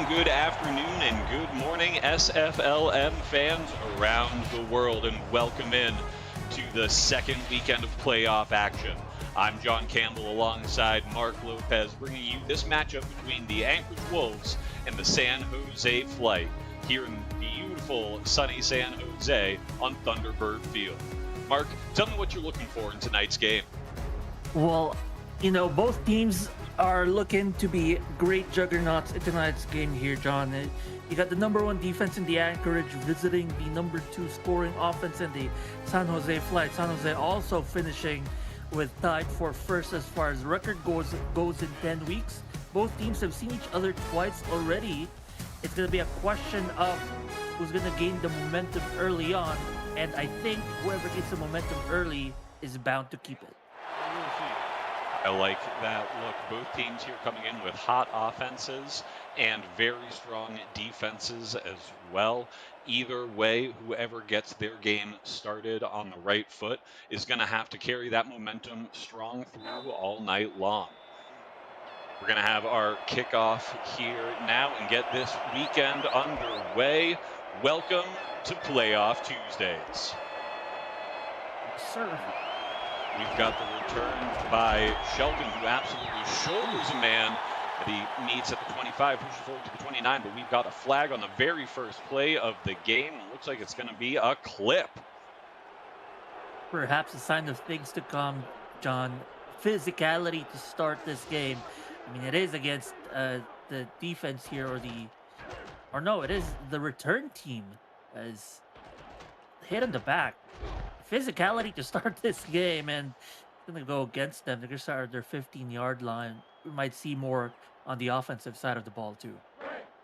good afternoon, and good morning, SFLm fans around the world, and welcome in to the second weekend of playoff action. I'm John Campbell alongside Mark Lopez, bringing you this matchup between the Anchorage Wolves and the San Jose Flight here in beautiful sunny San Jose on Thunderbird Field. Mark, tell me what you're looking for in tonight's game. Well, both teams are looking to be great juggernauts in tonight's game here, John. You got the number one defense in the Anchorage visiting the number two scoring offense in the San Jose Flight. San Jose also finishing with tied for first as far as record goes in 10 weeks. Both teams have seen each other twice already. It's going to be a question of who's going to gain the momentum early on, and I think whoever gets the momentum early is bound to keep it. I like that look. Both teams here coming in with hot offenses and very strong defenses as well. Either way, whoever gets their game started on the right foot is going to have to carry that momentum strong through all night long. We're going to have our kickoff here now and get this weekend underway. Welcome to Playoff Tuesdays. Yes, sir. We've got the return by Shelton, who absolutely shoulders a man that he meets at the 25, pushes forward to the 29, but we've got a flag on the very first play of the game. It looks like it's going to be a clip. Perhaps a sign of things to come, John. Physicality to start this game. I mean, it is against the defense here, it is the return team as hit in the back. Physicality to start this game, and it's going to go against them. They're going to start at their 15-yard line. We might see more on the offensive side of the ball, too.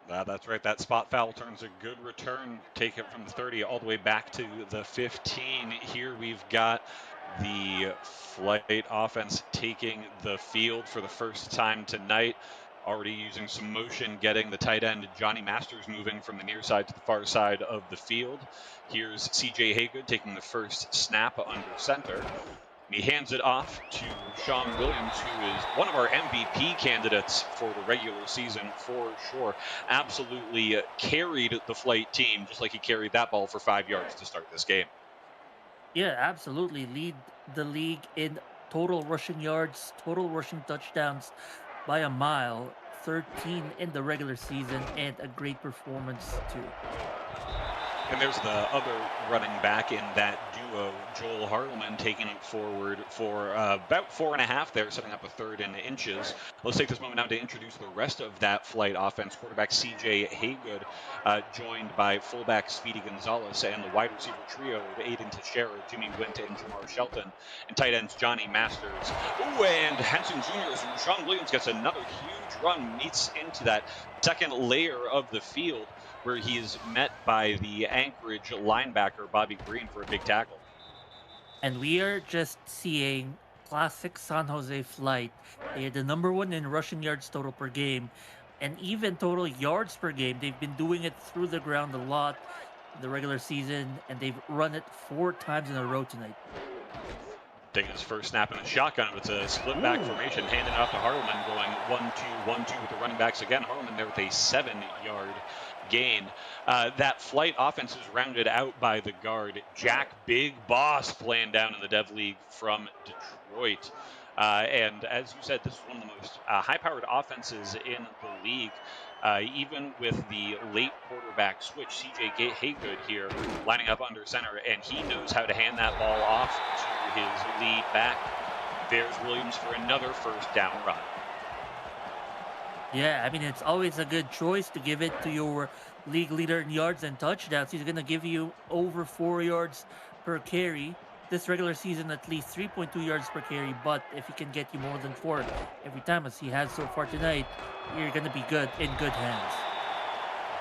That's right. That spot foul turns a good return. Take it from the 30 all the way back to the 15. Here we've got the Flight offense taking the field for the first time tonight. Already using some motion, getting the tight end Johnny Masters moving from the near side to the far side of the field. Here's CJ Haygood taking the first snap under center. He hands it off to Sean Williams, who is one of our MVP candidates for the regular season for sure. Absolutely carried the Flight team, just like he carried that ball for 5 yards to start this game. Yeah, absolutely. Lead the league in total rushing yards, total rushing touchdowns by a mile, 13 in the regular season, and a great performance too. And there's the other running back in that duo, Joel Harleman, taking it forward for about 4.5 there, setting up a third and inches. Let's take this moment now to introduce the rest of that Flight offense. Quarterback C.J. Haygood, joined by fullback Speedy Gonzalez, and the wide receiver trio of Aiden Teixeira, Jimmy Wint, and Jamar Shelton, and tight ends Johnny Masters. Ooh, and Henson Jr. Sean Williams gets another huge run, meets into that second layer of the field, where he is met by the Anchorage linebacker, Bobby Green, for a big tackle. And we are just seeing classic San Jose Flight. They are the number one in rushing yards total per game, and even total yards per game. They've been doing it through the ground a lot in the regular season, and they've run it 4 times in a row tonight. Taking his first snap in a shotgun. It's a split back formation, handing it off to Harleman, going 1-2, 1-2 with the running backs again. Harleman there with a 7-yard gain. That Flight offense is rounded out by the guard, Jack Big Boss, playing down in the Dev League from Detroit. And as you said, this is one of the most high-powered offenses in the league. Even with the late quarterback switch, CJ Haygood here lining up under center, and he knows how to hand that ball off to his lead back. There's Williams for another first down run. Yeah, I mean, it's always a good choice to give it to your league leader in yards and touchdowns. He's going to give you over 4 yards per carry. This regular season, at least 3.2 yards per carry, but if he can get you more than 4 every time, as he has so far tonight, you're going to be in good hands.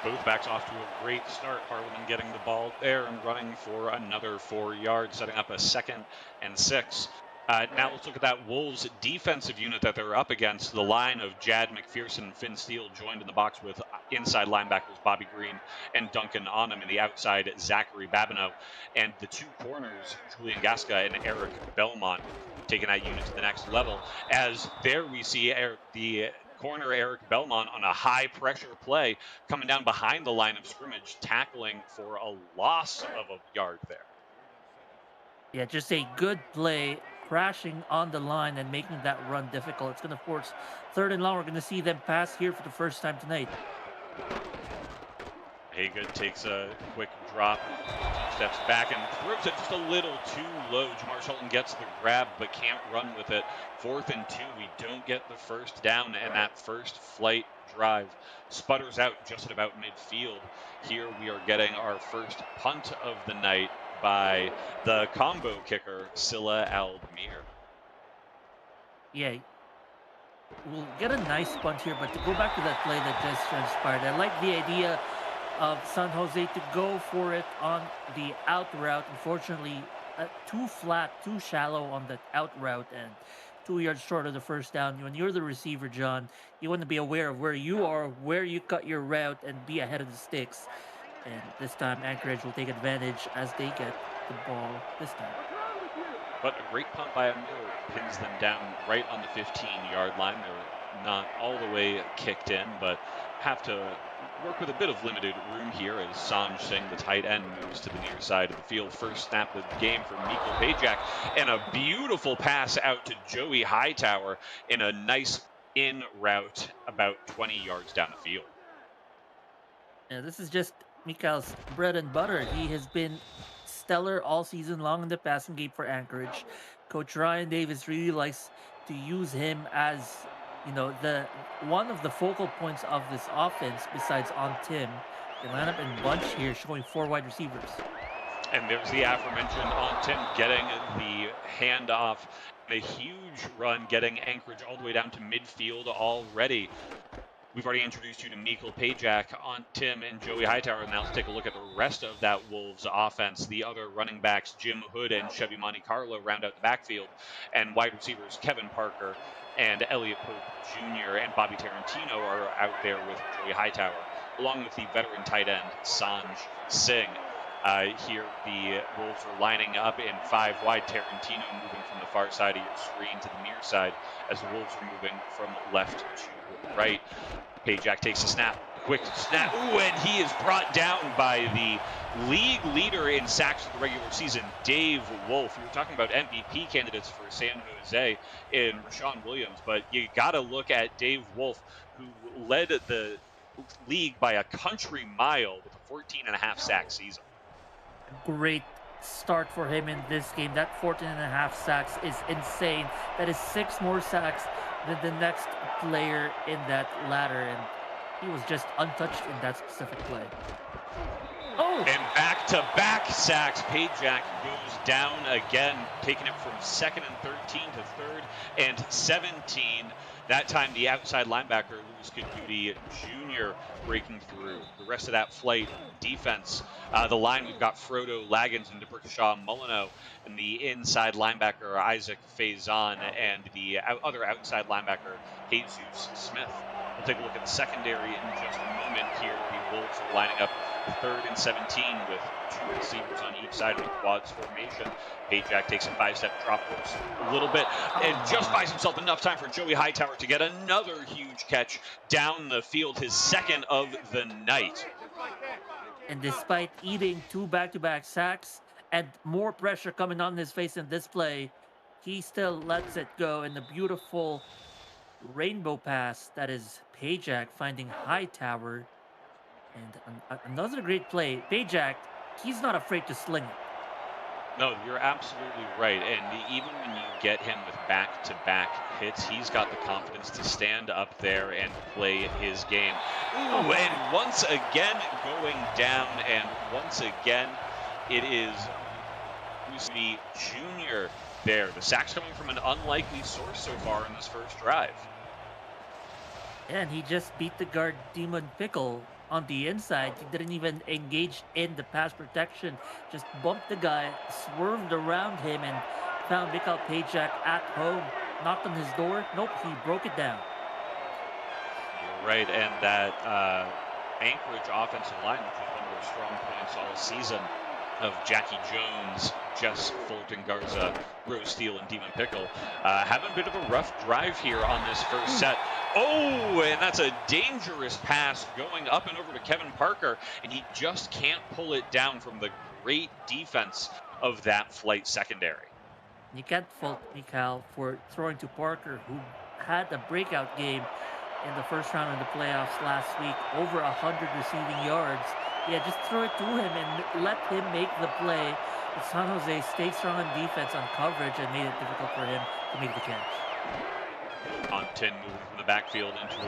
Both backs off to a great start. Harleman getting the ball there and running for another 4 yards, setting up a 2nd and 6. Now let's look at that Wolves defensive unit that they're up against. The line of Jad McPherson and Finn Steele joined in the box with inside linebackers Bobby Green and Duncan Onham, and the outside Zachary Babineau. And the two corners, Julian Gasca and Eric Belmont, taking that unit to the next level. As there we see the corner, Eric Belmont on a high pressure play coming down behind the line of scrimmage, tackling for a loss of a yard there. Yeah, just a good play, crashing on the line and making that run difficult. It's going to force 3rd and long. We're going to see them pass here for the first time tonight. Haygood takes a quick drop, steps back and throws it just a little too low. Jamar Shelton gets the grab but can't run with it. 4th and 2, we don't get the first down, and that first flight drive sputters out just at about midfield. Here we are getting our first punt of the night by the combo kicker, Silla Aldmir. Yeah, we'll get a nice punt here, but to go back to that play that just transpired, I like the idea of San Jose to go for it on the out route. Unfortunately, too flat, too shallow on the out route, and 2 yards short of the first down. When you're the receiver, John, you want to be aware of where you are, where you cut your route, and be ahead of the sticks. And this time, Anchorage will take advantage as they get the ball this time. But a great punt by Amir pins them down right on the 15-yard line. They're not all the way kicked in, but have to work with a bit of limited room here as Sanj Singh, the tight end, moves to the near side of the field. First snap of the game for Mikkel Pajak, and a beautiful pass out to Joey Hightower in a nice in route about 20 yards down the field. Yeah, this is just Mikkel's bread and butter. He has been stellar all season long in the passing game for Anchorage. Coach Ryan Davis really likes to use him as, the one of the focal points of this offense besides on Tim. They line up in bunch here, showing 4 wide receivers. And there's the aforementioned on Tim getting the handoff. A huge run getting Anchorage all the way down to midfield already. We've already introduced you to Mikkel Pajak, on Tim, and Joey Hightower. Now let's take a look at the rest of that Wolves offense. The other running backs, Jim Hood and Chevy Monte Carlo, round out the backfield. And wide receivers, Kevin Parker and Elliot Pope Jr. and Bobby Tarantino are out there with Joey Hightower, along with the veteran tight end, Sanj Singh. Here the Wolves are lining up in 5 wide. Tarantino moving from the far side of your screen to the near side as the Wolves are moving from left to right. Pajak takes a snap, quick snap, and he is brought down by the league leader in sacks of the regular season, Dave Wolf. We were talking about MVP candidates for San Jose in Rashawn Williams, but you got to look at Dave Wolf, who led the league by a country mile with a 14.5 sack season. Great start for him in this game. That 14.5 sacks is insane. That is 6 more sacks than the next player in that ladder, and he was just untouched in that specific play. Oh! And back-to-back sacks. Pajak goes down again, taking it from 2nd and 13 to 3rd and 17. That time, the outside linebacker, Louis Kadudi Jr., breaking through. The rest of that flight defense, the line, we've got Frodo Laggins and DeBrickashaw Molyneux, and the inside linebacker, Isaac Faison, and the other outside linebacker, Jesus Smith. We'll take a look at the secondary in just a moment here. The Wolves are lining up 3rd and 17 with 2 receivers on each side of the quads formation. Pajak takes a 5-step drop, looks a little bit, and just buys himself enough time for Joey Hightower to get another huge catch down the field, his 2nd of the night. And despite eating 2 back-to-back sacks and more pressure coming on his face in this play, he still lets it go in the beautiful rainbow pass that is Pajak finding Hightower. And another great play. Pajak, he's not afraid to sling it. No, you're absolutely right. And even when you get him with back-to-back hits, he's got the confidence to stand up there and play his game. Ooh, and once again going down, and once again it is Usni Jr. there. The sack's coming from an unlikely source so far in this first drive. And he just beat the guard Demon Pickle on the inside. He didn't even engage in the pass protection. Just bumped the guy, swerved around him, and found Mikkel Pajak at home. Knocked on his door. Nope, he broke it down. You're right, and that Anchorage offensive line, which is one of their strong points all season, of Jackie Jones, Jess Fullerton Garza, Rose Steele, and Demon Pickle, having a bit of a rough drive here on this first set. Oh, and that's a dangerous pass going up and over to Kevin Parker, and he just can't pull it down from the great defense of that flight secondary. You can't fault Mikal for throwing to Parker, who had a breakout game in the first round of the playoffs last week, over 100 receiving yards. Yeah, just throw it to him and let him make the play. But San Jose stayed strong on defense on coverage and made it difficult for him to make the catch. On 10, moving from the backfield into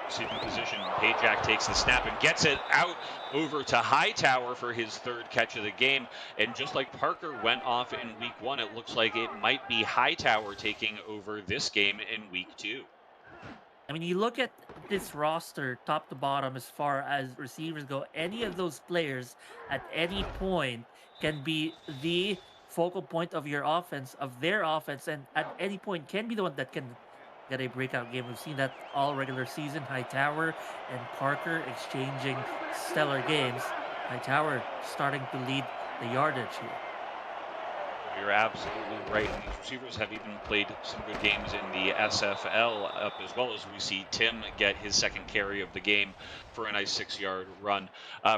receiving position. Pajak takes the snap and gets it out over to Hightower for his third catch of the game. And just like Parker went off in week 1, it looks like it might be Hightower taking over this game in week 2. I mean, you look at this roster top to bottom as far as receivers go, any of those players at any point can be the focal point of your offense, of their offense, and at any point can be the one that can get a breakout game. We've seen that all regular season. Hightower and Parker exchanging stellar games. Hightower starting to lead the yardage here. You're absolutely right. And these receivers have even played some good games in the SFL up as well, as we see Tim get his second carry of the game for a nice 6-yard run.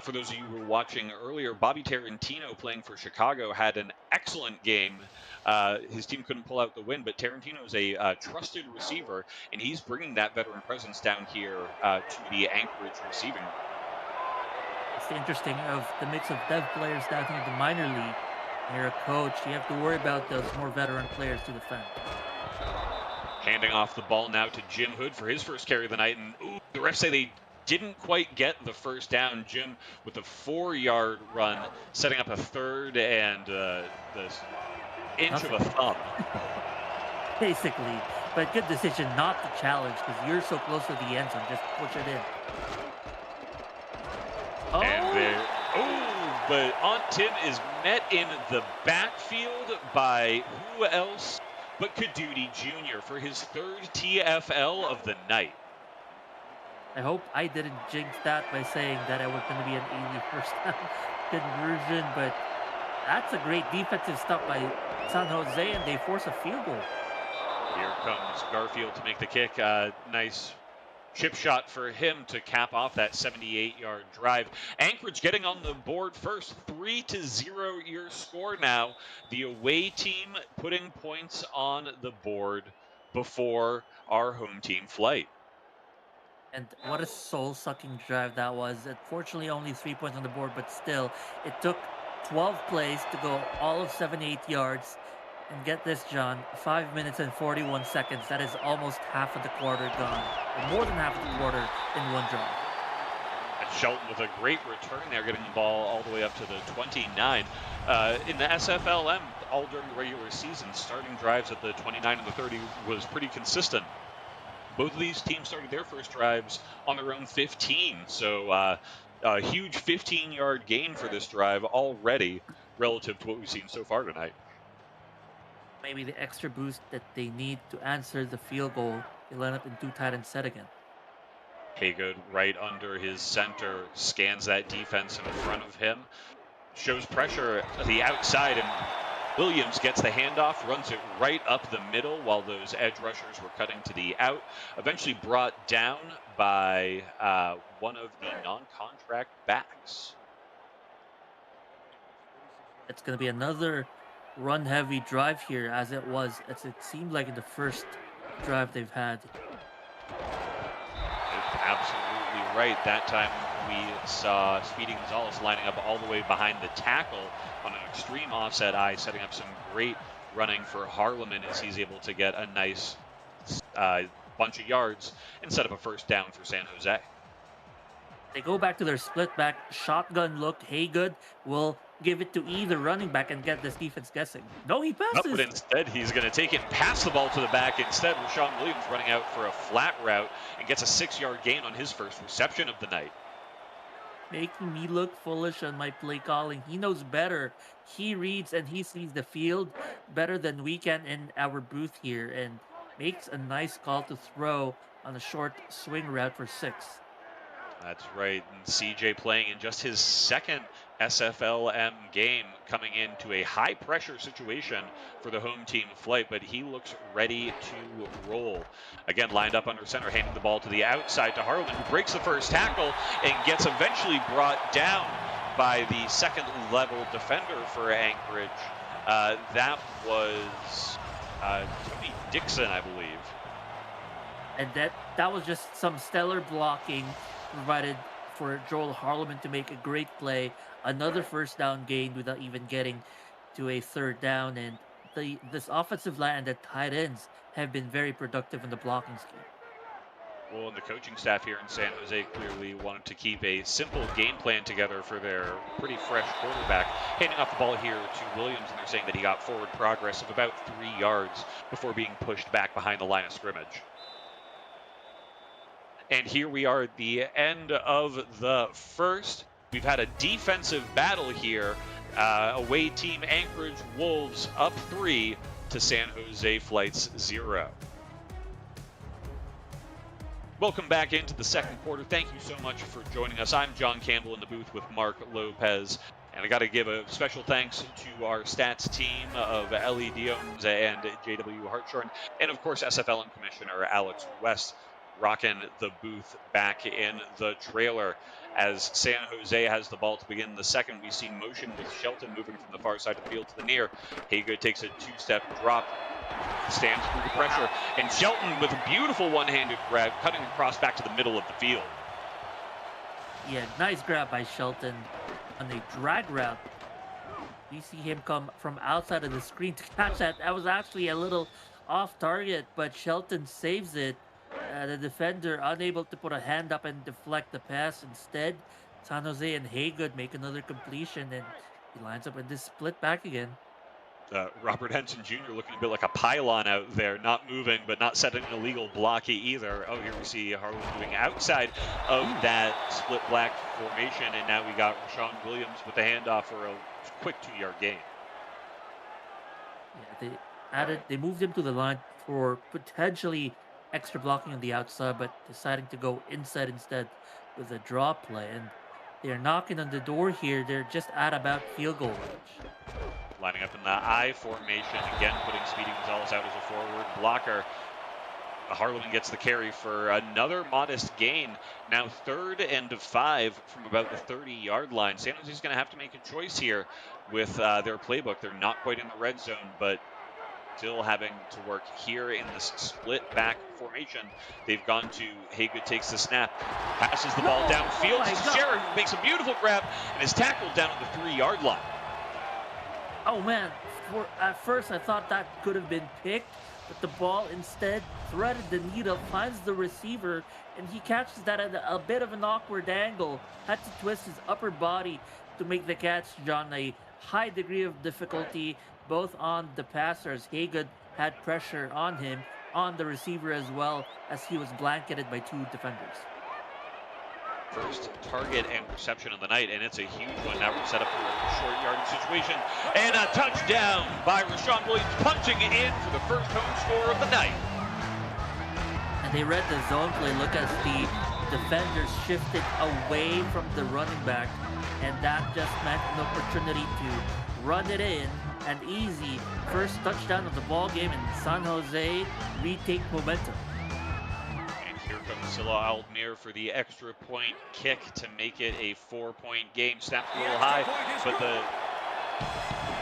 For those of you who were watching earlier, Bobby Tarantino, playing for Chicago, had an excellent game. His team couldn't pull out the win, but Tarantino is a trusted receiver, and he's bringing that veteran presence down here to the Anchorage receiving room. It's interesting of the mix of dev players down here in the minor league. You're a coach, you have to worry about those more veteran players to defend. Handing off the ball now to Jim Hood for his first carry of the night. And the refs say they didn't quite get the first down. Jim with a 4-yard run, setting up a third and the inch of a thumb. Basically, but good decision not to challenge because you're so close to the end zone. Just push it in. But Tim is met in the backfield by who else but Kadudi Jr. for his third TFL of the night. I hope I didn't jinx that by saying that I was going to be an easy first down conversion, but that's a great defensive stop by San Jose, and they force a field goal. Here comes Garfield to make the kick. Nice chip shot for him to cap off that 78-yard drive. Anchorage getting on the board first, 3-0 your score now. The away team putting points on the board before our home team flight. And what a soul-sucking drive that was. Unfortunately, only 3 points on the board, but still, it took 12 plays to go all of 78 yards. And get this, John, 5 minutes and 41 seconds. That is almost half of the quarter gone. Or more than half of the quarter in one drive. And Shelton with a great return there, getting the ball all the way up to the 29. In the SFLm, all during the regular season, starting drives at the 29 and the 30 was pretty consistent. Both of these teams started their first drives on their own 15. So a huge 15-yard gain for this drive already relative to what we've seen so far tonight. Maybe the extra boost that they need to answer the field goal. They line up in 2 tight end set again. Haygood right under his center, scans that defense in front of him, shows pressure at the outside, and Williams gets the handoff, runs it right up the middle while those edge rushers were cutting to the out. Eventually brought down by one of the non-contract backs. It's going to be another run-heavy drive here, as it seemed like in the first drive they've had. Absolutely right. That time we saw Speedy Gonzalez lining up all the way behind the tackle on an extreme offset eye, setting up some great running for Harleman as he's able to get a nice bunch of yards and set up a first down for San Jose. They go back to their split back shotgun look. Haygood will give it to either running back and get this defense guessing. No, he passes. But instead, he's going to take it and pass the ball to the back. Instead, Rashawn Williams running out for a flat route and gets a 6-yard gain on his first reception of the night. Making me look foolish on my play calling. He knows better. He reads and he sees the field better than we can in our booth here, and makes a nice call to throw on a short swing route for 6. That's right. And CJ playing in just his second SFLm game, coming into a high pressure situation for the home team Flight, but he looks ready to roll. Again, lined up under center, handing the ball to the outside to Harlan, who breaks the first tackle and gets eventually brought down by the second level defender for Anchorage. That was Tony Dixon, I believe. And that was just some stellar blocking provided for Joel Harleman to make a great play. Another first down gain without even getting to a third down. And this offensive line and the tight ends have been very productive in the blocking scheme. Well, and the coaching staff here in San Jose clearly wanted to keep a simple game plan together for their pretty fresh quarterback. Handing off the ball here to Williams, and they're saying that he got forward progress of about 3 yards before being pushed back behind the line of scrimmage. And here we are at the end of the first. We've had a defensive battle here. Away team Anchorage Wolves up 3 to San Jose Flights 0. Welcome back into the second quarter. Thank you so much for joining us. I'm John Campbell in the booth with Mark Lopez. And I got to give a special thanks to our stats team of Ellie Diones and JW Hartshorn, and of course SFLm Commissioner Alex West, rocking the booth back in the trailer. As San Jose has the ball to begin the second, we see motion with Shelton moving from the far side of the field to the near. Haygood takes a two-step drop, stands through the pressure, and Shelton with a beautiful one-handed grab, cutting across back to the middle of the field. Yeah, nice grab by Shelton on a drag route. We see him come from outside of the screen to catch that. That was actually a little off target, but Shelton saves it. The defender unable to put a hand up and deflect the pass. Instead, San Jose and Haygood make another completion, and he lines up in this split back again. Robert Henson Jr. looking a bit like a pylon out there, not moving, but not setting an illegal block either. Oh, here we see Harlan moving outside of that split black formation, and now we got Rashawn Williams with the handoff for a quick 2-yard gain. Yeah, they moved him to the line for potentially extra blocking on the outside, but deciding to go inside instead with a draw play. And they're knocking on the door here. They're just at about field goal range. Lining up in the I formation, again putting Speedy Gonzalez out as a forward blocker. Harlan gets the carry for another modest gain. Now 3rd and 5 from about the 30-yard line. San Jose's going to have to make a choice here with their playbook. They're not quite in the red zone, but still having to work here in this split back formation. They've gone to Haygood takes the snap, passes the ball downfield to Sherrod, who makes a beautiful grab and is tackled down at the 3-yard line. Oh man, at first I thought that could have been picked, but the ball instead threaded the needle, finds the receiver, and he catches that at a bit of an awkward angle. Had to twist his upper body to make the catch, John. A high degree of difficulty both on the passer, as Haygood had pressure on him, on the receiver as well, as he was blanketed by 2 defenders. First target and reception of the night, and it's a huge one. Now we're set up for a short yardage situation, and a touchdown by Rashawn Williams, punching in for the first home score of the night. And they read the zone play. Look as the defenders shifted away from the running back, and that just meant an opportunity to run it in. An easy first touchdown of the ball game, and San Jose retake momentum. And here comes Silla Aldmir for the extra point kick to make it a 4-point game. Snapped a little high, but the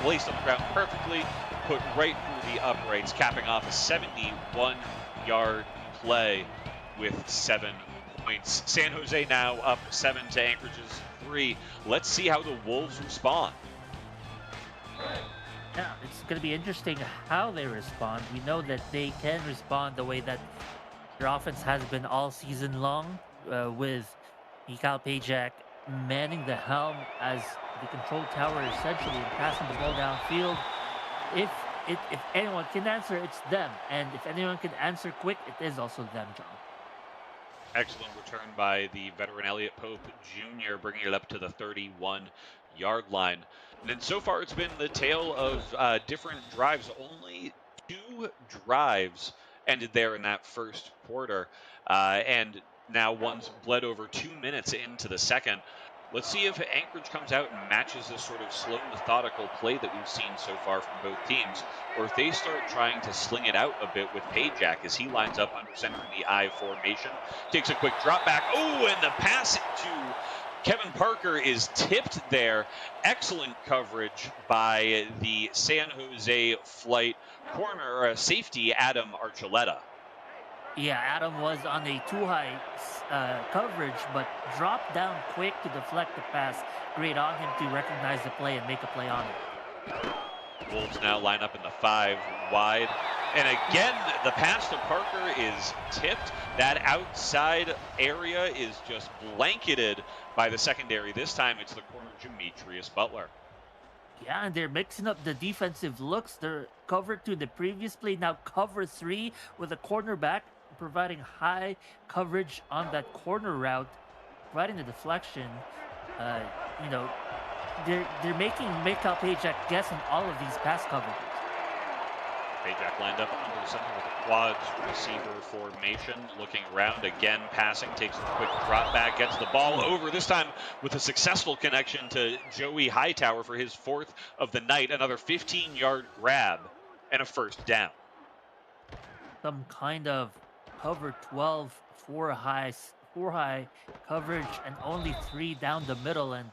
placed on the ground perfectly, put right through the uprights, capping off a 71-yard play with 7 points. San Jose now up 7 to Anchorage's 3. Let's see how the Wolves respond. Yeah, it's going to be interesting how they respond. We know that they can respond the way that their offense has been all season long, with Mikhail Pajak manning the helm as the control tower essentially, and passing the ball downfield. If anyone can answer, it's them. And if anyone can answer quick, it is also them, John. Excellent return by the veteran Elliot Pope Jr., bringing it up to the 31-yard line. And then so far it's been the tale of different drives. Only 2 drives ended there in that first quarter. And Now one's bled over 2 minutes into the second. Let's see if Anchorage comes out and matches this sort of slow, methodical play that we've seen so far from both teams, or if they start trying to sling it out a bit with Pajak as he lines up under center in the I formation. Takes a quick drop back. Oh, and the pass to Kevin Parker is tipped there. Excellent coverage by the San Jose Flight corner safety, Adam Archuleta. Yeah, Adam was on a too high coverage, but dropped down quick to deflect the pass. Great on him to recognize the play and make a play on it. Wolves now line up in the 5 wide. And again, the pass to Parker is tipped. That outside area is just blanketed by the secondary. This time it's the corner, Demetrius Butler. Yeah, and they're mixing up the defensive looks. They're covered to the previous play, now cover 3 with a cornerback, providing high coverage on that corner route, providing the deflection. You know, they're making Mikhail Pajak guess on all of these pass coverages. Pajak lined up under center with a quads receiver formation, looking around again, passing, takes a quick drop back, gets the ball over, this time with a successful connection to Joey Hightower for his 4th of the night, another 15-yard grab and a first down. Some kind of cover 12, 4 high coverage, and only 3 down the middle, and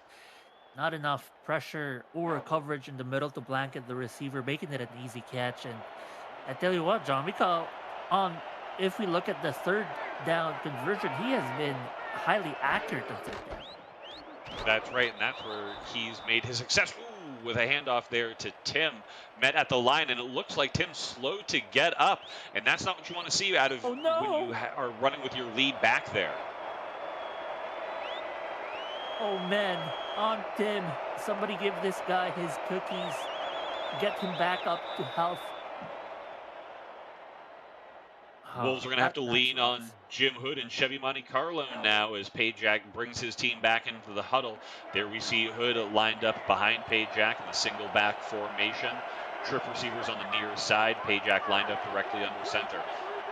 not enough pressure or coverage in the middle to blanket the receiver, making it an easy catch. And I tell you what, John, if we look at the 3rd down conversion, he has been highly accurate on 3rd down. That's right, and that's where he's made his success. Ooh, with a handoff there to Tim, met at the line, and it looks like Tim's slow to get up, and that's not what you want to see out of when you are running with your lead back there. Oh man, on Tim. Somebody give this guy his cookies. Get him back up to health. Wolves are going to have to lean on Jim Hood and Chevy Monte Carlo now as Pajak brings his team back into the huddle. There we see Hood lined up behind Pajak in the single back formation. Trip receivers on the near side. Pajak lined up directly under center.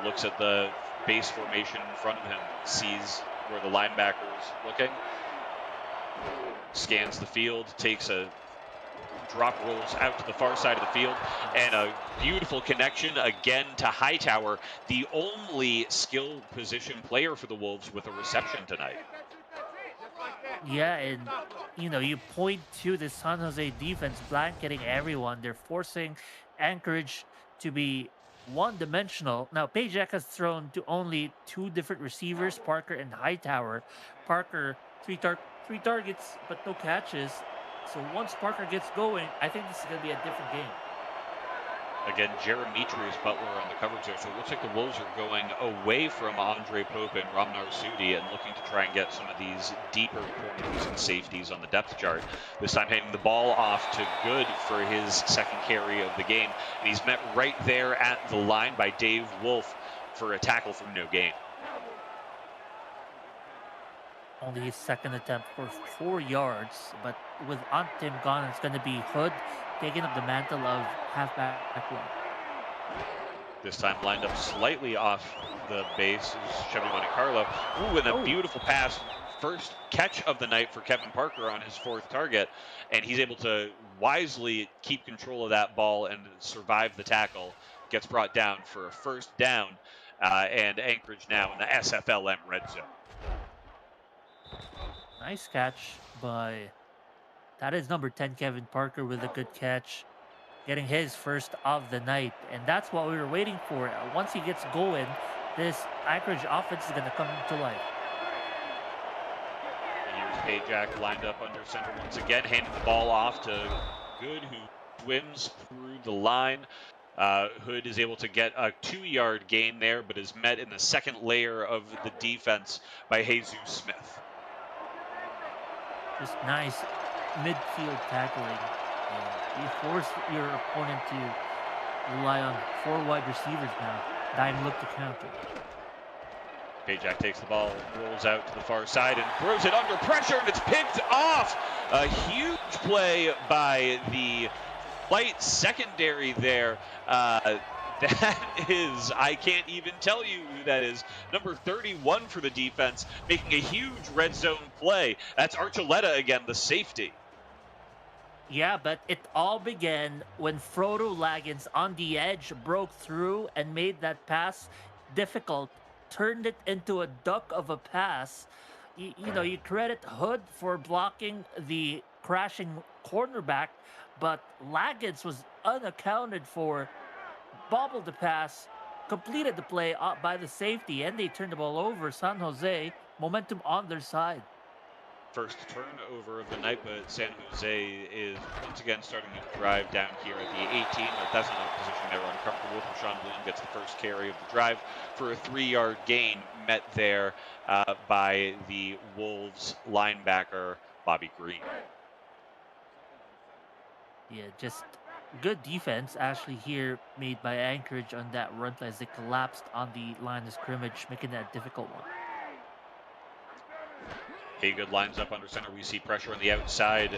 Looks at the base formation in front of him. Sees where the linebacker's looking. Scans the field. Takes a drop, rolls out to the far side of the field, and a beautiful connection again to Hightower, the only skill position player for the Wolves with a reception tonight. Yeah, and you point to the San Jose defense blanketing everyone. They're forcing Anchorage to be one-dimensional. Now, Pajak has thrown to only 2 different receivers, Parker and Hightower. Parker, 3 targets, but no catches. So once Parker gets going, I think this is going to be a different game. Again, Demetrius Butler on the coverage there. So it looks like the Wolves are going away from Andre Pope and Ramnar Sudi and looking to try and get some of these deeper corners and safeties on the depth chart. This time handing the ball off to Good for his 2nd carry of the game. And he's met right there at the line by Dave Wolf for a tackle for no gain. Only his 2nd attempt for 4 yards, but with Tim gone, it's going to be Hood taking up the mantle of halfback one. This time lined up slightly off the base is Chevy Monte Carlo. Ooh, and a beautiful pass. First catch of the night for Kevin Parker on his 4th target, and he's able to wisely keep control of that ball and survive the tackle. Gets brought down for a first down, and Anchorage now in the SFLm red zone. Nice catch by, that is number 10, Kevin Parker, with a good catch, getting his 1st of the night. And that's what we were waiting for. Once he gets going, this Anchorage offense is going to come to life. Here's Pajak lined up under center once again, handing the ball off to Good, who swims through the line. Hood is able to get a 2-yard gain there, but is met in the 2nd layer of the defense by Jesus Smith. Just nice midfield tackling. You force your opponent to rely on 4 wide receivers now. Dime look to counter. Pajak takes the ball, rolls out to the far side, and throws it under pressure, and it's picked off. A huge play by the Flight secondary there. That is, I can't even tell you who that is. Number 31 for the defense, making a huge red zone play. That's Archuleta again, the safety. Yeah, but it all began when Frodo Laggins on the edge broke through and made that pass difficult, turned it into a duck of a pass. You credit Hood for blocking the crashing cornerback, but Laggins was unaccounted for, bobbled the pass, completed the play by the safety, and they turned the ball over. San Jose, momentum on their side. First turnover of the night, but San Jose is once again starting to drive down here at the 18. But that's not a position they were uncomfortable with. Rashawn Bloom gets the first carry of the drive for a 3-yard gain, met there by the Wolves linebacker, Bobby Green. Yeah, just good defense actually here made by Anchorage on that run play as they collapsed on the line of scrimmage, making that a difficult one. Haygood lines up under center. We see pressure on the outside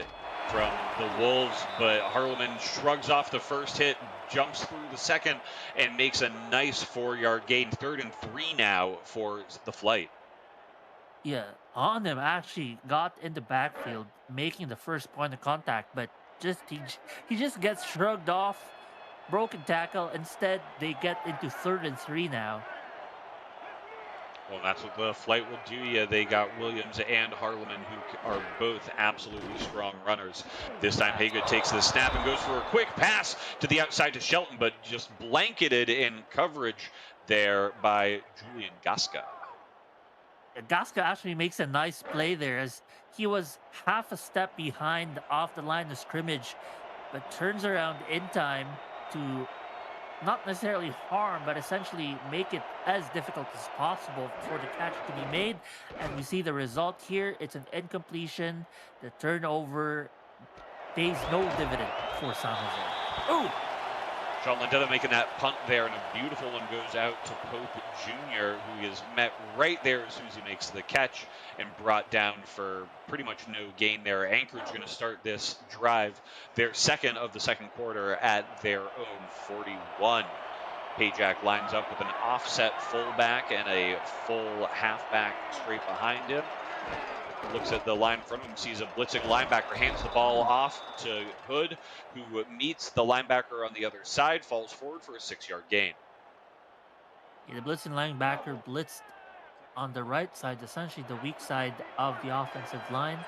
from the Wolves, but Harleman shrugs off the first hit, jumps through the second, and makes a nice 4-yard gain. 3rd and 3 now for the Flight. Yeah, Arnhem actually got in the backfield, making the first point of contact, but he just gets shrugged off, broken tackle. Instead, they get into 3rd and 3 now. Well, that's what the Flight will do you. They got Williams and Harleman, who are both absolutely strong runners. This time, Haygood takes the snap and goes for a quick pass to the outside to Shelton, but just blanketed in coverage there by Julian Gaska. Gaska actually makes a nice play there as he was half a step behind off the line of scrimmage, but turns around in time to not necessarily harm, but essentially make it as difficult as possible for the catch to be made. And we see the result here. It's an incompletion. The turnover pays no dividend for San Jose. Ooh! Sean Lindetta making that punt there, and a beautiful one goes out to Pope Jr., who is met right there as soon as he makes the catch and brought down for pretty much no gain there. Anchorage going to start this drive, their second of the second quarter, at their own 41. Pajak lines up with an offset fullback and a full halfback straight behind him. Looks at the line in front of him, sees a blitzing linebacker, hands the ball off to Hood, who meets the linebacker on the other side, falls forward for a 6-yard gain. Yeah, the blitzing linebacker blitzed on the right side, essentially the weak side of the offensive line.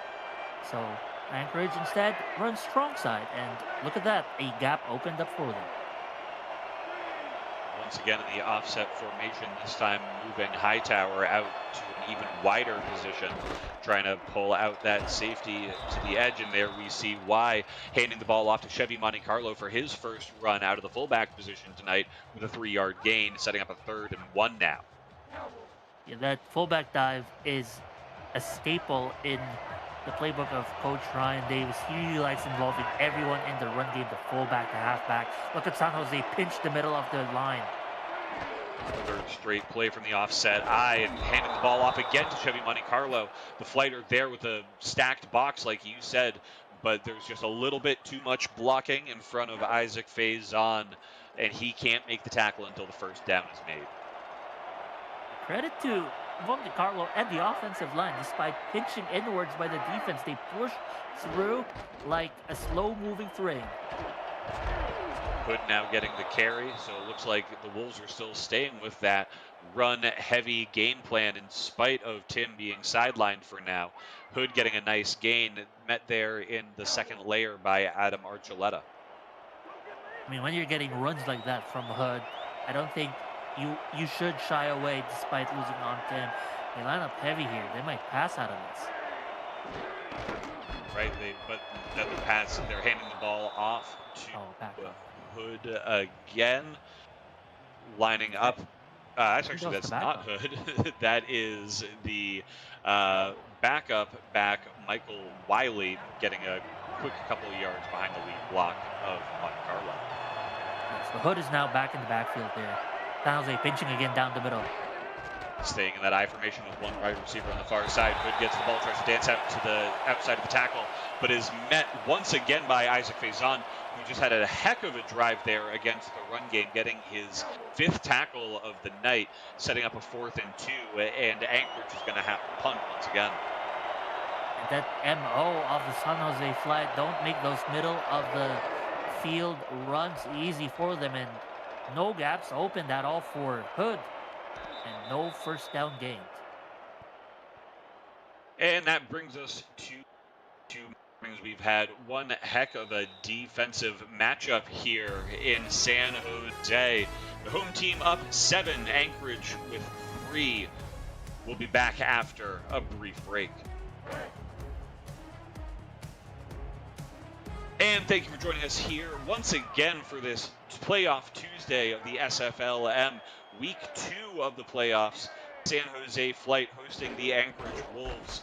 So Anchorage instead runs strong side, and look at that, a gap opened up for them. Once again in the offset formation, this time moving Hightower out to an even wider position, trying to pull out that safety to the edge, and there we see why, handing the ball off to Chevy Monte Carlo for his first run out of the fullback position tonight with a 3-yard gain, setting up a 3rd and 1 now. Yeah, that fullback dive is a staple in the playbook of Coach Ryan Davis. He really likes involving everyone in the run game, the fullback, the halfback. Look at San Jose pinch the middle of the line. 3rd straight play from the offset eye, and handing the ball off again to Chevy Monte Carlo. The Flighter there with a stacked box, like you said, but there's just a little bit too much blocking in front of Isaac Faison, and he can't make the tackle until the first down is made. Credit to Monte Carlo and the offensive line. Despite pinching inwards by the defense, they push through like a slow-moving train. Hood now getting the carry, so it looks like the Wolves are still staying with that run-heavy game plan in spite of Tim being sidelined for now. Hood getting a nice gain, met there in the second layer by Adam Archuleta. I mean, when you're getting runs like that from Hood, I don't think you should shy away despite losing on Tim. They line up heavy here. They might pass out of this. Right, but the pass, they're handing the ball off to Hood again, lining up. Actually, that's not Hood. That is the backup back, Michael Wiley, getting a quick couple of yards behind the lead block of Monte Carlo. Yes, the Hood is now back in the backfield there. San Jose pinching again down the middle. Staying in that I formation with one wide receiver on the far side. Hood gets the ball, tries to dance out to the outside of the tackle, but is met once again by Isaac Faison, who just had a heck of a drive there against the run game, getting his 5th tackle of the night, setting up a 4th and 2, and Anchorage is going to have to punt once again. And that MO of the San Jose Flight, don't make those middle of the field runs easy for them, and no gaps opened at all for Hood, and no first down gained. And that brings us to we've had one heck of a defensive matchup here in San Jose. The home team up 7, Anchorage with 3. We'll be back after a brief break. And thank you for joining us here once again for this playoff Tuesday of the SFLm. Week 2 of the playoffs. San Jose Flight hosting the Anchorage Wolves.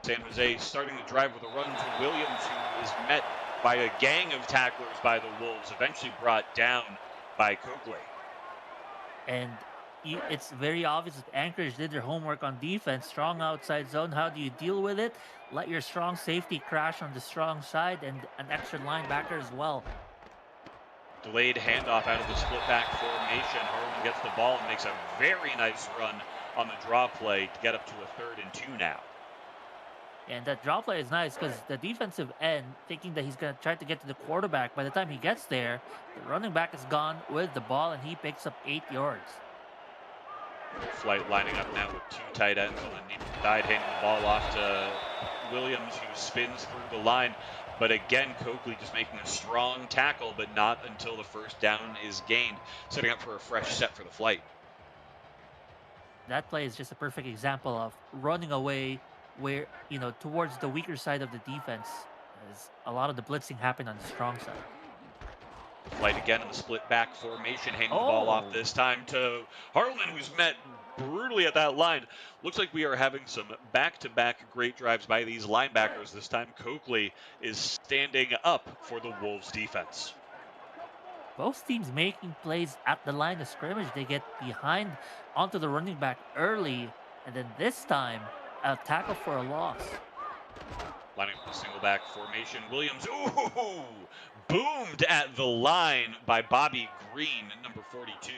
San Jose starting the drive with a run to Williams, who is met by a gang of tacklers by the Wolves, eventually brought down by Coakley. And it's very obvious that Anchorage did their homework on defense. Strong outside zone. How do you deal with it? Let your strong safety crash on the strong side and an extra linebacker as well. Delayed handoff out of the split back formation. Harlan gets the ball and makes a very nice run on the draw play to get up to a 3rd and 2 now. And that draw play is nice because the defensive end, thinking that he's going to try to get to the quarterback, by the time he gets there, the running back is gone with the ball and he picks up 8 yards. Flight lining up now with 2 tight ends on the near side, handing the ball off to Williams, who spins through the line. But again, Coakley just making a strong tackle, but not until the first down is gained, setting up for a fresh set for the Flight. That play is just a perfect example of running away where, towards the weaker side of the defense, as a lot of the blitzing happened on the strong side. Flight again in the split back formation, handing the ball off this time to Harlan, who's met brutally at that line. Looks like we are having some back-to-back great drives by these linebackers. This time Coakley is standing up for the Wolves defense. Both teams making plays at the line of scrimmage. They get behind onto the running back early, and then this time a tackle for a loss. Lining up the single back formation. Williams, boomed at the line by Bobby Green, number 42.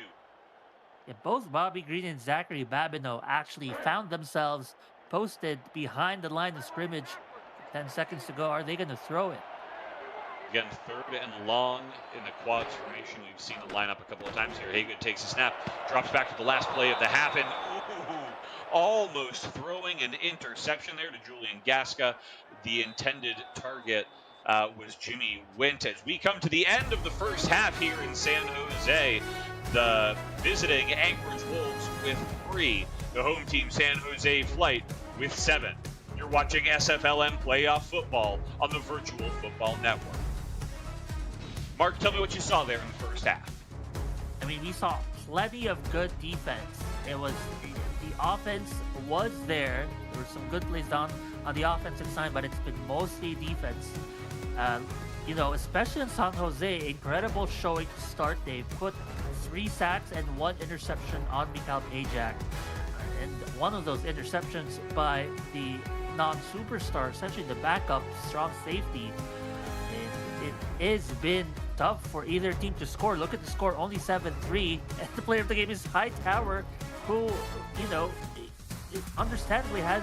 Yeah, both Bobby Green and Zachary Babineau actually found themselves posted behind the line of scrimmage. 10 seconds to go. Are they going to throw it? Again, 3rd and long in the quads formation. We've seen the lineup a couple of times here. Haygood takes a snap, drops back to the last play of the half, and almost throwing an interception there to Julian Gasca. The intended target was Jimmy Wint. As we come to the end of the first half here in San Jose, the visiting Anchorage Wolves with 3, the home team San Jose Flight with 7. You're watching SFLm Playoff Football on the Virtual Football Network. Mark, tell me what you saw there in the first half. I mean, we saw plenty of good defense. It was the offense was there. There were some good plays done on the offensive side, but it's been mostly defense. Especially in San Jose, incredible showing to start. They put 3 sacks and 1 interception on Mikal Pajak. And one of those interceptions by the non-superstar, essentially the backup strong safety. It has been tough for either team to score. Look at the score, only 7-3. And the player of the game is Hightower, who, understandably has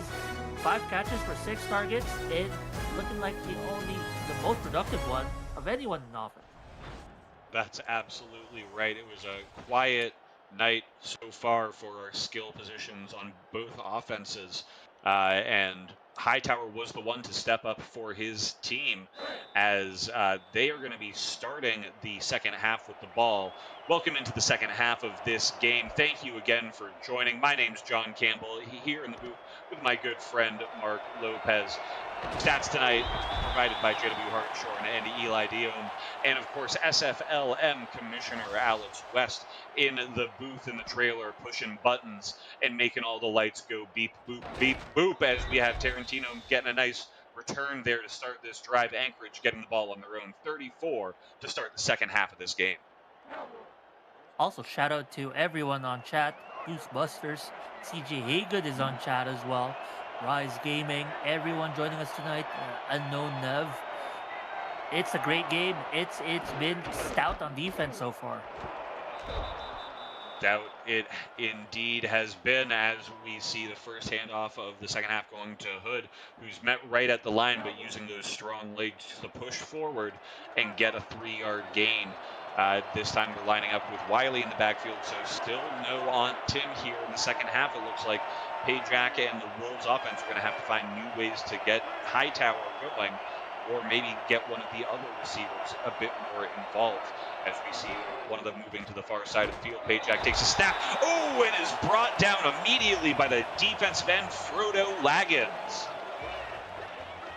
5 catches for 6 targets and looking like the most productive one of anyone in offense. That's absolutely right. It was a quiet night so far for our skill positions on both offenses. And Hightower was the one to step up for his team as they are going to be starting the second half with the ball. Welcome into the second half of this game. Thank you again for joining. My name's John Campbell, here in the booth with my good friend Mark Lopez. Stats tonight provided by JW Hartshorn and Eli Diom, and of course SFLm Commissioner Alex West in the booth in the trailer, pushing buttons and making all the lights go beep, boop, beep, boop, as we have Tarantino getting a nice return there to start this drive. Anchorage getting the ball on their own 34 to start the second half of this game. Also, shout out to everyone on chat. Goosebusters. CJ Haygood is on chat as well. Rise Gaming, everyone joining us tonight. Unknown Nev. It's a great game. It's been stout on defense so far. Doubt it indeed has been, as we see the first handoff of the second half going to Hood, who's met right at the line, but using those strong legs to push forward and get a 3-yard gain. This time we're lining up with Wiley in the backfield, so still no on Tim here in the second half. It looks like Pajak and the Wolves offense are going to have to find new ways to get Hightower going, or maybe get one of the other receivers a bit more involved. As we see one of them moving to the far side of the field, Pajak takes a snap. Oh, and is brought down immediately by the defensive end, Frodo Laggins.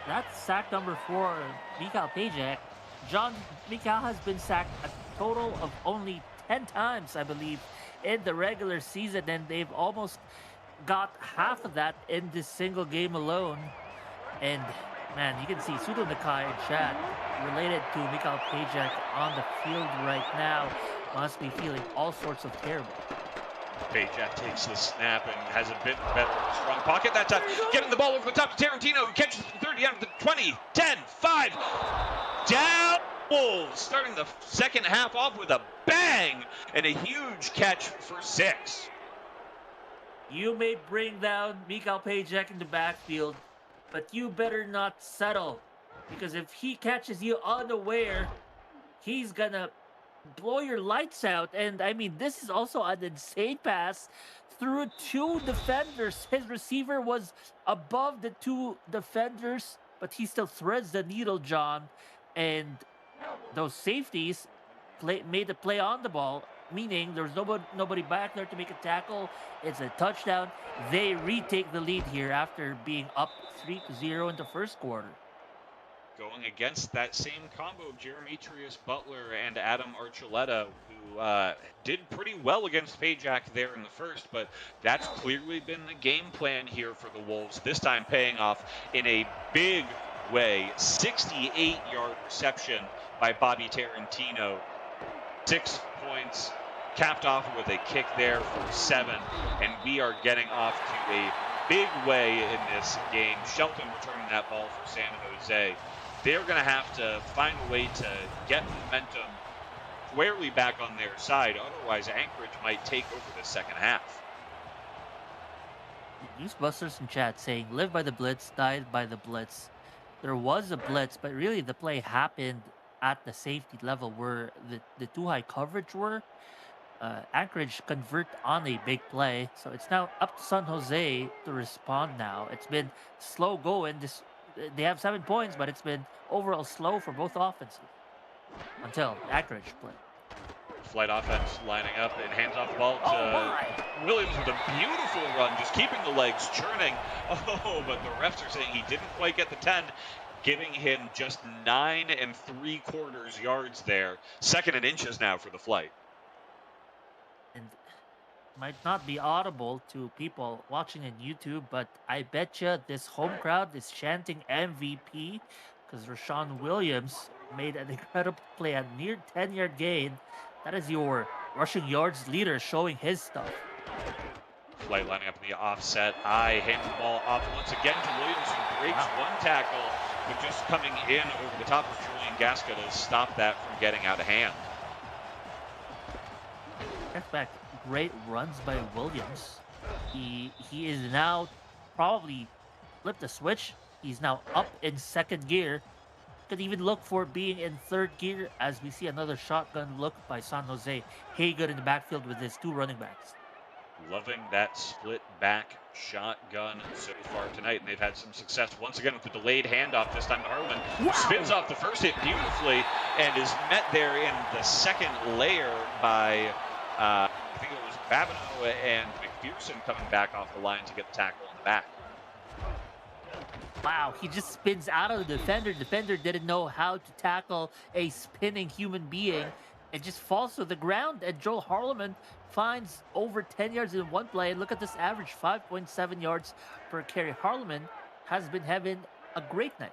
That's sack number 4, Mikal Pajak. John, Mikal has been sacked a total of only 10 times, I believe, in the regular season, and they've almost got half of that in this single game alone. And man, you can see Sudo Nakai in chat, related to Mikal Pajak on the field right now, must be feeling all sorts of terrible. Pajak takes the snap and has a bit better of a strong pocket that time. Getting the ball over the top to Tarantino, who catches it from 30 out of the 20, 10, 5. Down Wolves, starting the second half off with a bang and a huge catch for 6. You may bring down Mikal Pajak in the backfield, but you better not settle, because if he catches you unaware, he's gonna blow your lights out. And I mean, this is also an insane pass through 2 defenders. His receiver was above the 2 defenders, but he still threads the needle, John. And those safeties made the play on the ball, meaning there's nobody back there to make a tackle. It's a touchdown. They retake the lead here after being up 3-0 in the first quarter. Going against that same combo of Jeremetrius Butler and Adam Archuleta, who did pretty well against Pajak there in the first, but that's clearly been the game plan here for the Wolves, this time paying off in a big way. 68-yard reception by Bobby Tarantino. 6 points, capped off with a kick there for 7, and we are getting off to a big way in this game. Shelton returning that ball for San Jose. They're going to have to find a way to get momentum squarely back on their side. Otherwise, Anchorage might take over the second half. Newsbusters in chat saying, live by the blitz, died by the blitz. There was a blitz, but really the play happened at the safety level where the 2 high coverage were. Anchorage convert on a big play. So it's now up to San Jose to respond now. It's been slow going. They have 7 points, but it's been overall slow for both offenses until Anchorage play. Flight offense lining up and hands off the ball to Williams with a beautiful run, just keeping the legs churning. Oh, but the refs are saying he didn't quite get the 10, giving him just 9 3/4 yards there. 2nd and inches now for the Flight. And might not be audible to people watching on YouTube, but I bet you this home crowd is chanting MVP because Rashawn Williams made an incredible play, a near 10-yard gain. That is your rushing yards leader showing his stuff. Flight lining up in the offset. Handing the ball off once again to Williams, who breaks one tackle, but just coming in over the top of Julian Gasca to stop that from getting out of hand. Back. Great runs by Williams. He is now probably flipped the switch. He's now up in 2nd gear. Could even look for being in 3rd gear as we see another shotgun look by San Jose. Haygood in the backfield with his 2 running backs. Loving that split back shotgun so far tonight, and they've had some success once again with the delayed handoff, this time to Harleman, who spins off the first hit beautifully and is met there in the 2nd layer by I think it was Babineau and McPherson coming back off the line to get the tackle in the back. Wow, he just spins out of the defender. Defender didn't know how to tackle a spinning human being and just falls to the ground. And Joel Harleman finds over 10 yards in one play. And look at this average, 5.7 yards per carry. Harleman has been having a great night.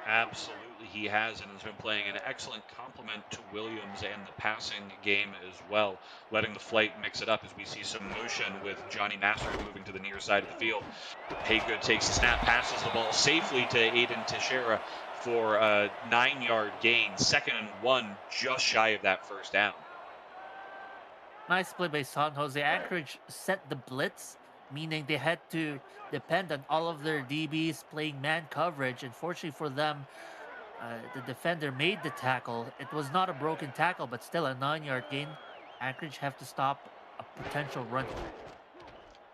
Absolutely. he has, and has been playing an excellent complement to Williams and the passing game as well, letting the flight mix it up as we see some motion with Johnny Masters moving to the near side of the field. Haygood takes the snap, passes the ball safely to Aiden Teixeira for a 9-yard gain, 2nd and 1, just shy of that first down. Nice play by San Jose. Anchorage set the blitz, meaning they had to depend on all of their DBs playing man coverage. Unfortunately for them, the defender made the tackle. It was not a broken tackle, but still a 9-yard gain. Anchorage have to stop a potential run.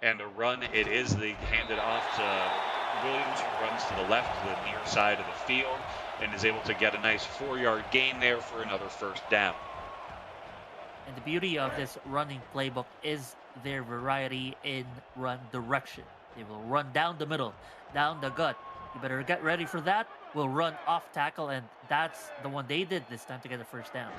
And a run it is. They hand it off to Williams, who runs to the left, to the near side of the field, and is able to get a nice 4-yard gain there for another first down. And the beauty of this running playbook is their variety in run direction. They will run down the middle, down the gut. You better get ready for that. We'll run off tackle, and that's the one they did this time to get a first down.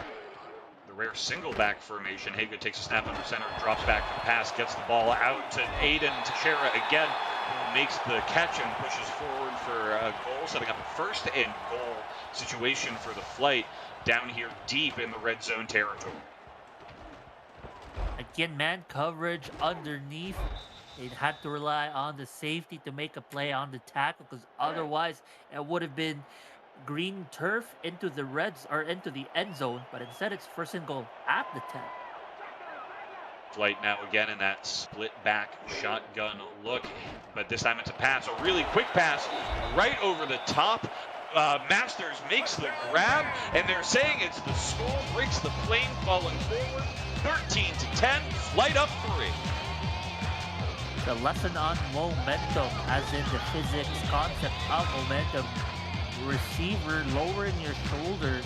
The rare single back formation. Haygood takes a snap under center, drops back for the pass, gets the ball out to Aiden Teixeira again, who makes the catch and pushes forward for a goal, setting up a 1st and goal situation for the flight down here deep in the red zone territory. Again, man coverage underneath. They had to rely on the safety to make a play on the tackle, because otherwise it would have been green turf into the reds or into the end zone, but instead it's 1st and goal at the 10. Flight now again in that split back shotgun look, but this time it's a pass, a really quick pass right over the top. Masters makes the grab, and they're saying it's the skull breaks the plane, falling forward. 13-10, flight up 3. The lesson on momentum, as in the physics concept of momentum. Receiver lowering your shoulder,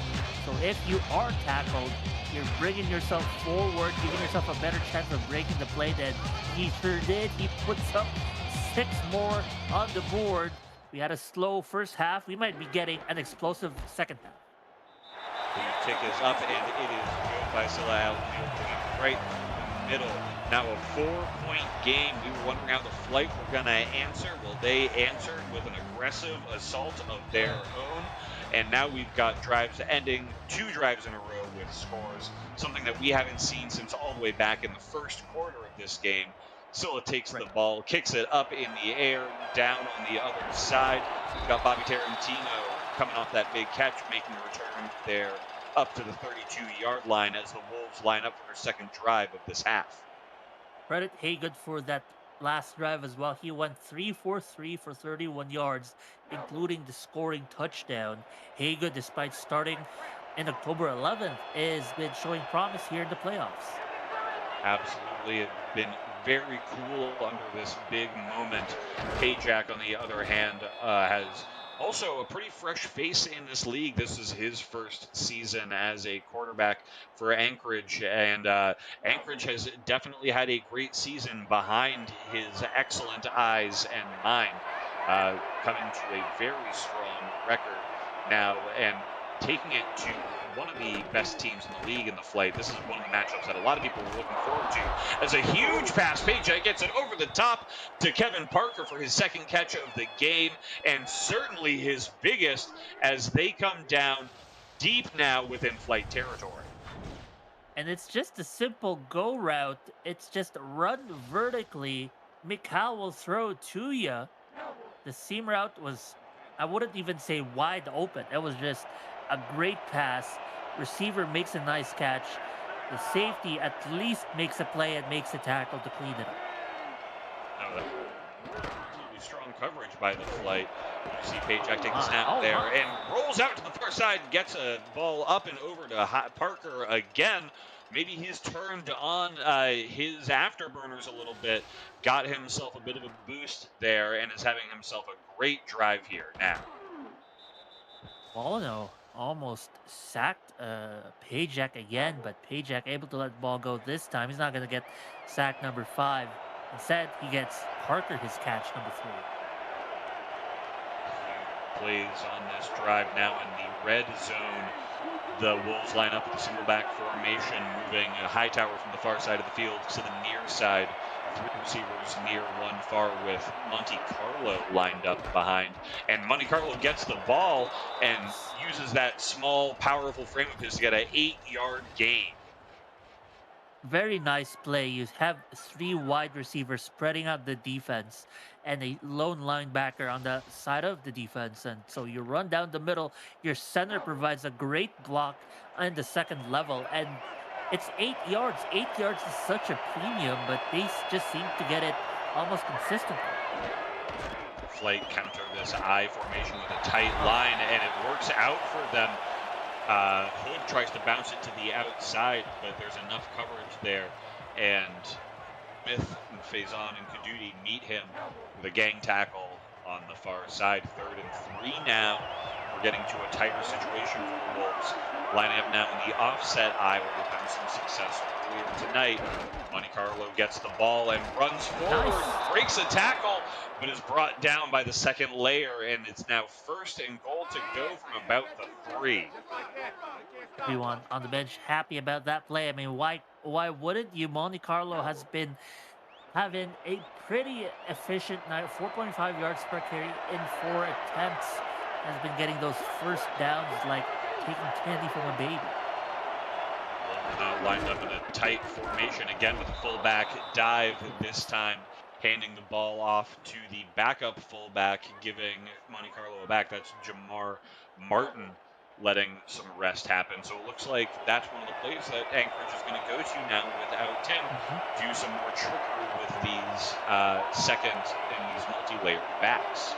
so if you are tackled, you're bringing yourself forward, giving yourself a better chance of breaking the play. Than he sure did. He puts up 6 more on the board. We had a slow first half. We might be getting an explosive second half. The kick is up, and it is good by Silla Outfield, right in the middle. Now a 4-point game. We were wondering how the flight were going to answer. Well, they answered with an aggressive assault of their own. And now we've got drives ending, 2 drives in a row with scores, something that we haven't seen since all the way back in the first quarter of this game. Silla takes the ball, kicks it up in the air, down on the other side. We've got Bobby Tarantino coming off that big catch, making a return there up to the 32-yard line as the Wolves line up for their second drive of this half. Credit Haygood for that last drive as well. He went 3-for-3 for 31 yards, including the scoring touchdown. Haygood, despite starting in October 11th, has been showing promise here in the playoffs. Absolutely. It's been very cool under this big moment. Pajak, on the other hand, has also a pretty fresh face in this league. This is his first season as a quarterback for Anchorage, and Anchorage has definitely had a great season behind his excellent eyes and mind, coming to a very strong record now and taking it to one of the best teams in the league in the flight. This is one of the matchups that a lot of people were looking forward to. As a huge pass, Pajak gets it over the top to Kevin Parker for his second catch of the game, and certainly his biggest as they come down deep now within flight territory. And it's just a simple go route. It's just run vertically. Mikal will throw to you. The seam route was, I wouldn't even say wide open. It was just a great pass. Receiver makes a nice catch. The safety at least makes a play and makes a tackle to clean it up. Absolutely strong coverage by the flight. You see Pajak take the snap there and rolls out to the far side, gets a ball up and over to Parker again. Maybe he's turned on his afterburners a little bit, got himself a bit of a boost there, and is having himself a great drive here now. Molino almost sacked Pajak again, but Pajak able to let the ball go this time. He's not going to get sack number 5. Instead, he gets Parker his catch number 3. Plays on this drive now in the red zone. The Wolves line up with a single back formation, moving Hightower from the far side of the field to the near side. 3 receivers near, 1 far, with Monte Carlo lined up behind. And Monte Carlo gets the ball and uses that small, powerful frame of his to get an 8-yard gain. Very nice play. You have 3 wide receivers spreading out the defense and a lone linebacker on the side of the defense. And so you run down the middle. Your center provides a great block on the second level. And it's 8 yards. 8 yards is such a premium, but they just seem to get it almost consistently. Flight counter this I formation with a tight line, and it works out for them. Hood tries to bounce it to the outside, but there's enough coverage there. And Smith and Faison and Kadudi meet him with a gang tackle on the far side. 3rd and 3 now. We're getting to a tighter situation for the Wolves. Lining up now in the offset I, where they've had some success earlier tonight. Monte Carlo gets the ball and runs forward, breaks a tackle, but is brought down by the second layer, and it's now 1st and goal to go from about the 3. Everyone on the bench happy about that play. I mean, why wouldn't you? Monte Carlo has been having a pretty efficient night, 4.5 yards per carry in 4 attempts. Has been getting those first downs like taking candy from a baby. Lined up in a tight formation again with a fullback dive, this time handing the ball off to the backup fullback, giving Monte Carlo a back. That's Jamar Martin, letting some rest happen. So it looks like that's one of the plays that Anchorage is going to go to now without Tim. Do some more trickery with these second and these multi-layered backs.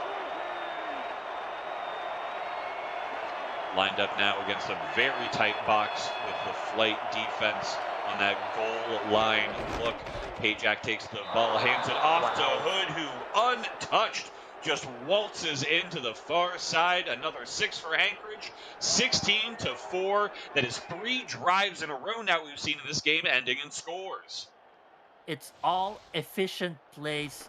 Lined up now against a very tight box with the flight defense on that goal line. Look, Pajak takes the ball, hands it off to Hood, who, untouched, just waltzes into the far side. Another 6 for Anchorage, 16-4. That is 3 drives in a row now we've seen in this game, ending in scores. It's all efficient plays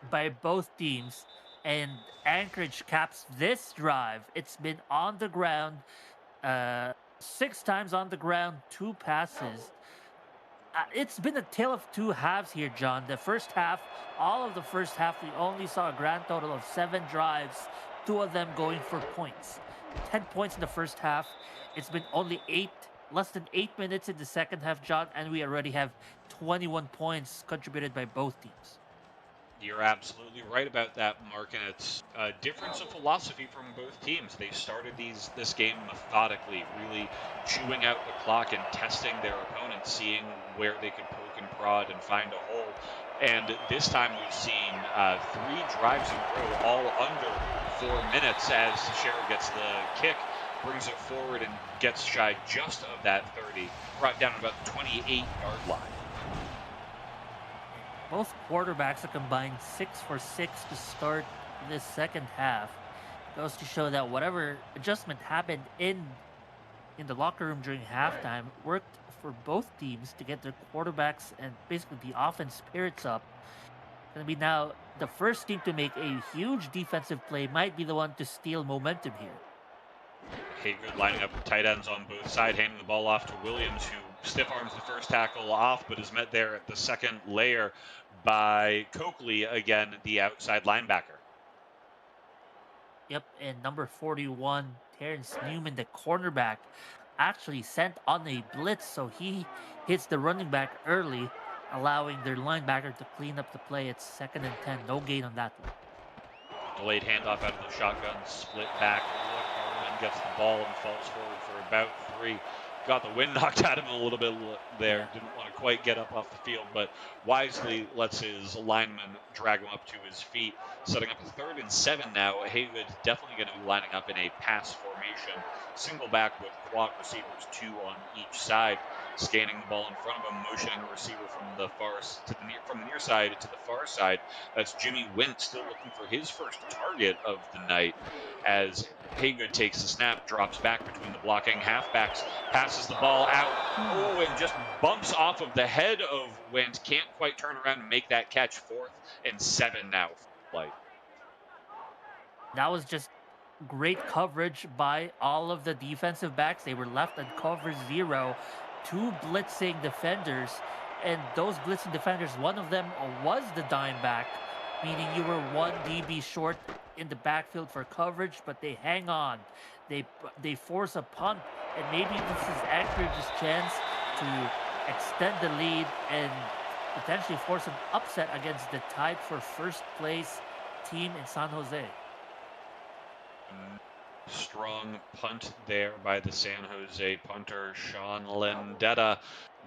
by both teams, and Anchorage caps this drive. It's been on the ground, 6 times on the ground, 2 passes. It's been a tale of 2 halves here, John. The first half, all of the first half, we only saw a grand total of 7 drives, 2 of them going for points. 10 points in the first half. It's been only less than 8 minutes in the second half, John, and we already have 21 points contributed by both teams. You're absolutely right about that, Mark, and it's a difference of philosophy from both teams. They started this game methodically, really chewing out the clock and testing their opponents, seeing where they could poke and prod and find a hole. And this time we've seen 3 drives in a row, all under 4 minutes, as Sherrod gets the kick, brings it forward and gets shy just of that 30, brought down about the 28-yard line. Both quarterbacks are combined 6 for 6 to start this second half. Goes to show that whatever adjustment happened in the locker room during halftime worked for both teams to get their quarterbacks and basically the offense spirits up. Going to be now the first team to make a huge defensive play might be the one to steal momentum here. Haygood lining up with tight ends on both sides, handing the ball off to Williams, who stiff arms the first tackle off, but is met there at the second layer by Coakley, again, the outside linebacker. Yep, and number 41, Terrence Newman, the cornerback, actually sent on a blitz, so he hits the running back early, allowing their linebacker to clean up the play. It's 2nd and 10, no gain on that one. Delayed handoff out of the shotgun, split back. Harlan gets the ball and falls forward for about 3. Got the wind knocked out of him a little bit there. Didn't want to quite get up off the field, but wisely lets his lineman drag him up to his feet. Setting up a 3rd and 7 now. Haywood definitely going to be lining up in a pass formation. Single back with quad receivers, 2 on each side. Scanning the ball in front of him, motioning a receiver from the near side to the far side. That's Jimmy Wint, still looking for his first target of the night, as Haygood takes the snap, drops back between the blocking halfbacks, passes the ball out, and just bumps off of the head of Wint. Can't quite turn around and make that catch. 4th and 7 now for Flight. That was just great coverage by all of the defensive backs. They were left at cover zero, two blitzing defenders, and those blitzing defenders, one of them was the dime back, meaning you were one DB short in the backfield for coverage, but they hang on. They they force a punt, and maybe this is Anchorage's chance to extend the lead and potentially force an upset against the tied for first place team in San Jose. Strong punt there by the San Jose punter, Sean Lendetta.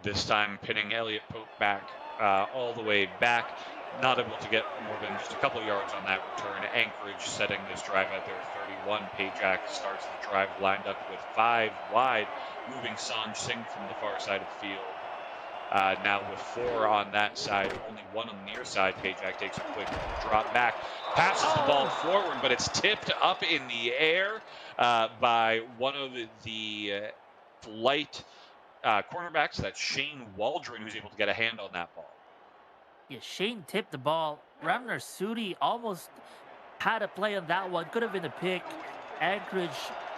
This time pinning Elliott Pope back all the way back. Not able to get more than just a couple of yards on that return. Anchorage setting this drive at their 31. Pajak starts the drive lined up with 5 wide, moving Sanj Singh from the far side of the field. Now with 4 on that side, only 1 on the near side. Pajak takes a quick drop back, passes the ball forward, but it's tipped up in the air by one of the flight cornerbacks. That's Shane Waldron, who's able to get a hand on that ball. Yeah, Shane tipped the ball. Ramner Sudi almost had a play on that one. Could have been a pick. Anchorage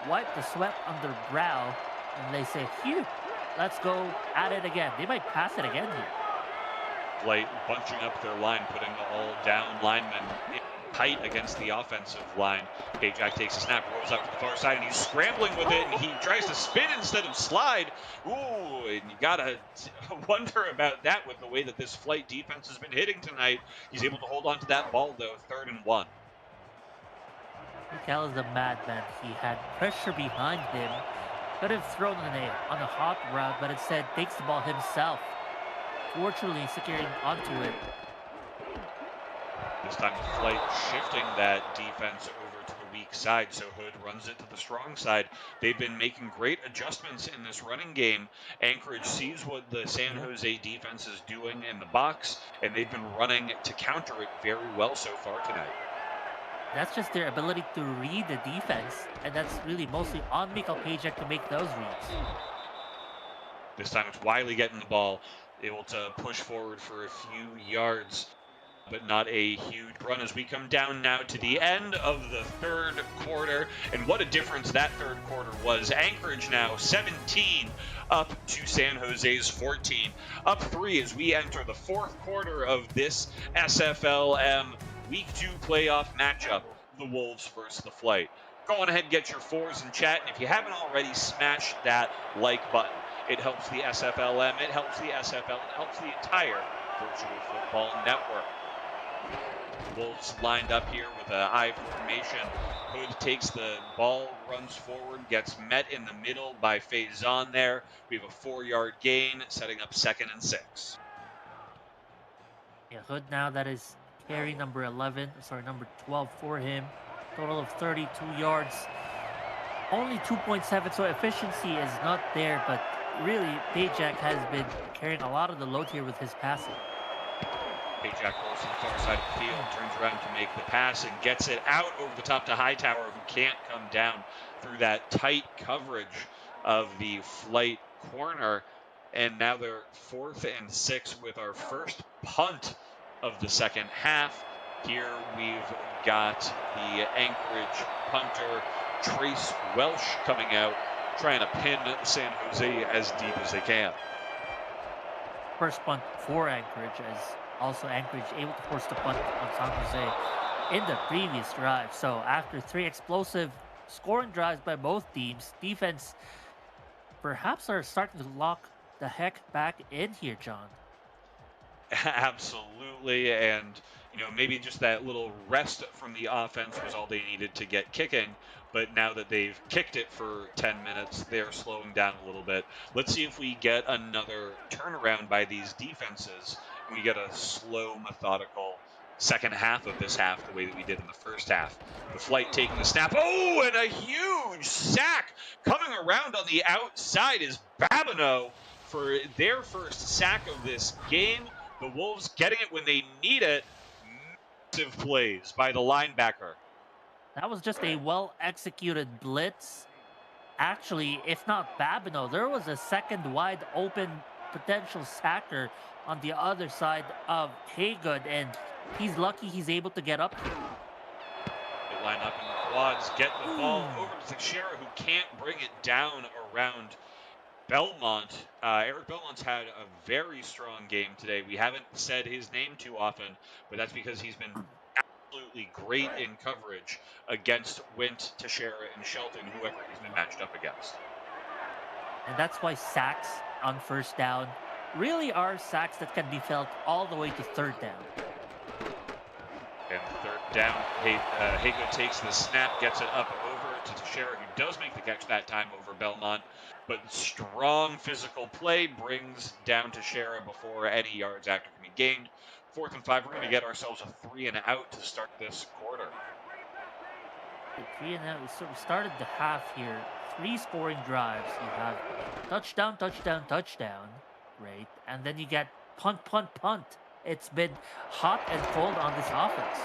wiped the sweat on their brow, and they say, phew, let's go at it again. They might pass it again here. Flight bunching up their line, putting all down linemen tight against the offensive line. Pajak takes a snap, rolls out to the far side, and he's scrambling with it, and he tries to spin instead of slide. Ooh, and you gotta wonder about that with the way that this flight defense has been hitting tonight. He's able to hold on to that ball, though, 3rd and 1. Mikal is a madman. He had pressure behind him. Could have thrown on a hot route, but instead takes the ball himself. Fortunately, securing onto it. This time the flight shifting that defense over to the weak side, so Hood runs it to the strong side. They've been making great adjustments in this running game. Anchorage sees what the San Jose defense is doing in the box, and they've been running to counter it very well so far tonight. That's just their ability to read the defense, and that's really mostly on Mikal Pajak to make those reads. This time it's Wiley getting the ball, able to push forward for a few yards, but not a huge run as we come down now to the end of the 3rd quarter. And what a difference that 3rd quarter was. Anchorage now 17 up to San Jose's 14. Up 3 as we enter the 4th quarter of this SFLm Week 2 playoff matchup, the Wolves versus the Flight. Go on ahead and get your 4s in chat, and if you haven't already, smash that like button. It helps the SFLm, it helps the SFL, it helps the entire Virtual Football Network. Wolves lined up here with an I formation. Hood takes the ball, runs forward, gets met in the middle by Faison there. We have a 4-yard gain, setting up 2nd and 6. Yeah, Hood now, that is carry number 12 for him. Total of 32 yards. Only 2.7, so efficiency is not there, but really, Pajak has been carrying a lot of the load here with his passing. Pajak rolls to the far side of the field, turns around to make the pass, and gets it out over the top to Hightower, who can't come down through that tight coverage of the Flight corner. And now they're 4th and 6 with our first punt of the 2nd half. Here we've got the Anchorage punter, Trace Welsh, coming out, trying to pin San Jose as deep as they can. First punt for Anchorage, as also Anchorage able to force the punt on San Jose in the previous drive. So after 3 explosive scoring drives by both teams, defense perhaps are starting to lock the heck back in here, John. Absolutely, and maybe just that little rest from the offense was all they needed to get kicking. But now that they've kicked it for 10 minutes, they're slowing down a little bit. Let's see if we get another turnaround by these defenses. And we get a slow, methodical 2nd half of this half, the way that we did in the 1st half. The Flight taking the snap. Oh, and a huge sack coming around on the outside is Babineau for their first sack of this game. The Wolves getting it when they need it. Massive plays by the linebacker. That was just a well-executed blitz. Actually, if not Babineau, there was a second wide open potential sacker on the other side of Haygood, and he's lucky he's able to get up here. They line up in quads, get the ball over to Teixeira, who can't bring it down around Belmont. Eric Belmont's had a very strong game today. We haven't said his name too often, but that's because he's been absolutely great in coverage against Wint, Teixeira, and Shelton, whoever he's been matched up against. And that's why sacks on first down really are sacks that can be felt all the way to third down. And third down, Hago takes the snap, gets it up over to Teixeira, who does make the catch that time over Belmont. But strong physical play brings down Teixeira before any yards after can be gained. 4th and 5, we're going to get ourselves a 3 and out to start this quarter. The 3 and out, so we started the half here. 3 scoring drives. You have touchdown, touchdown, touchdown, right? And then you get punt, punt, punt. It's been hot and cold on this offense.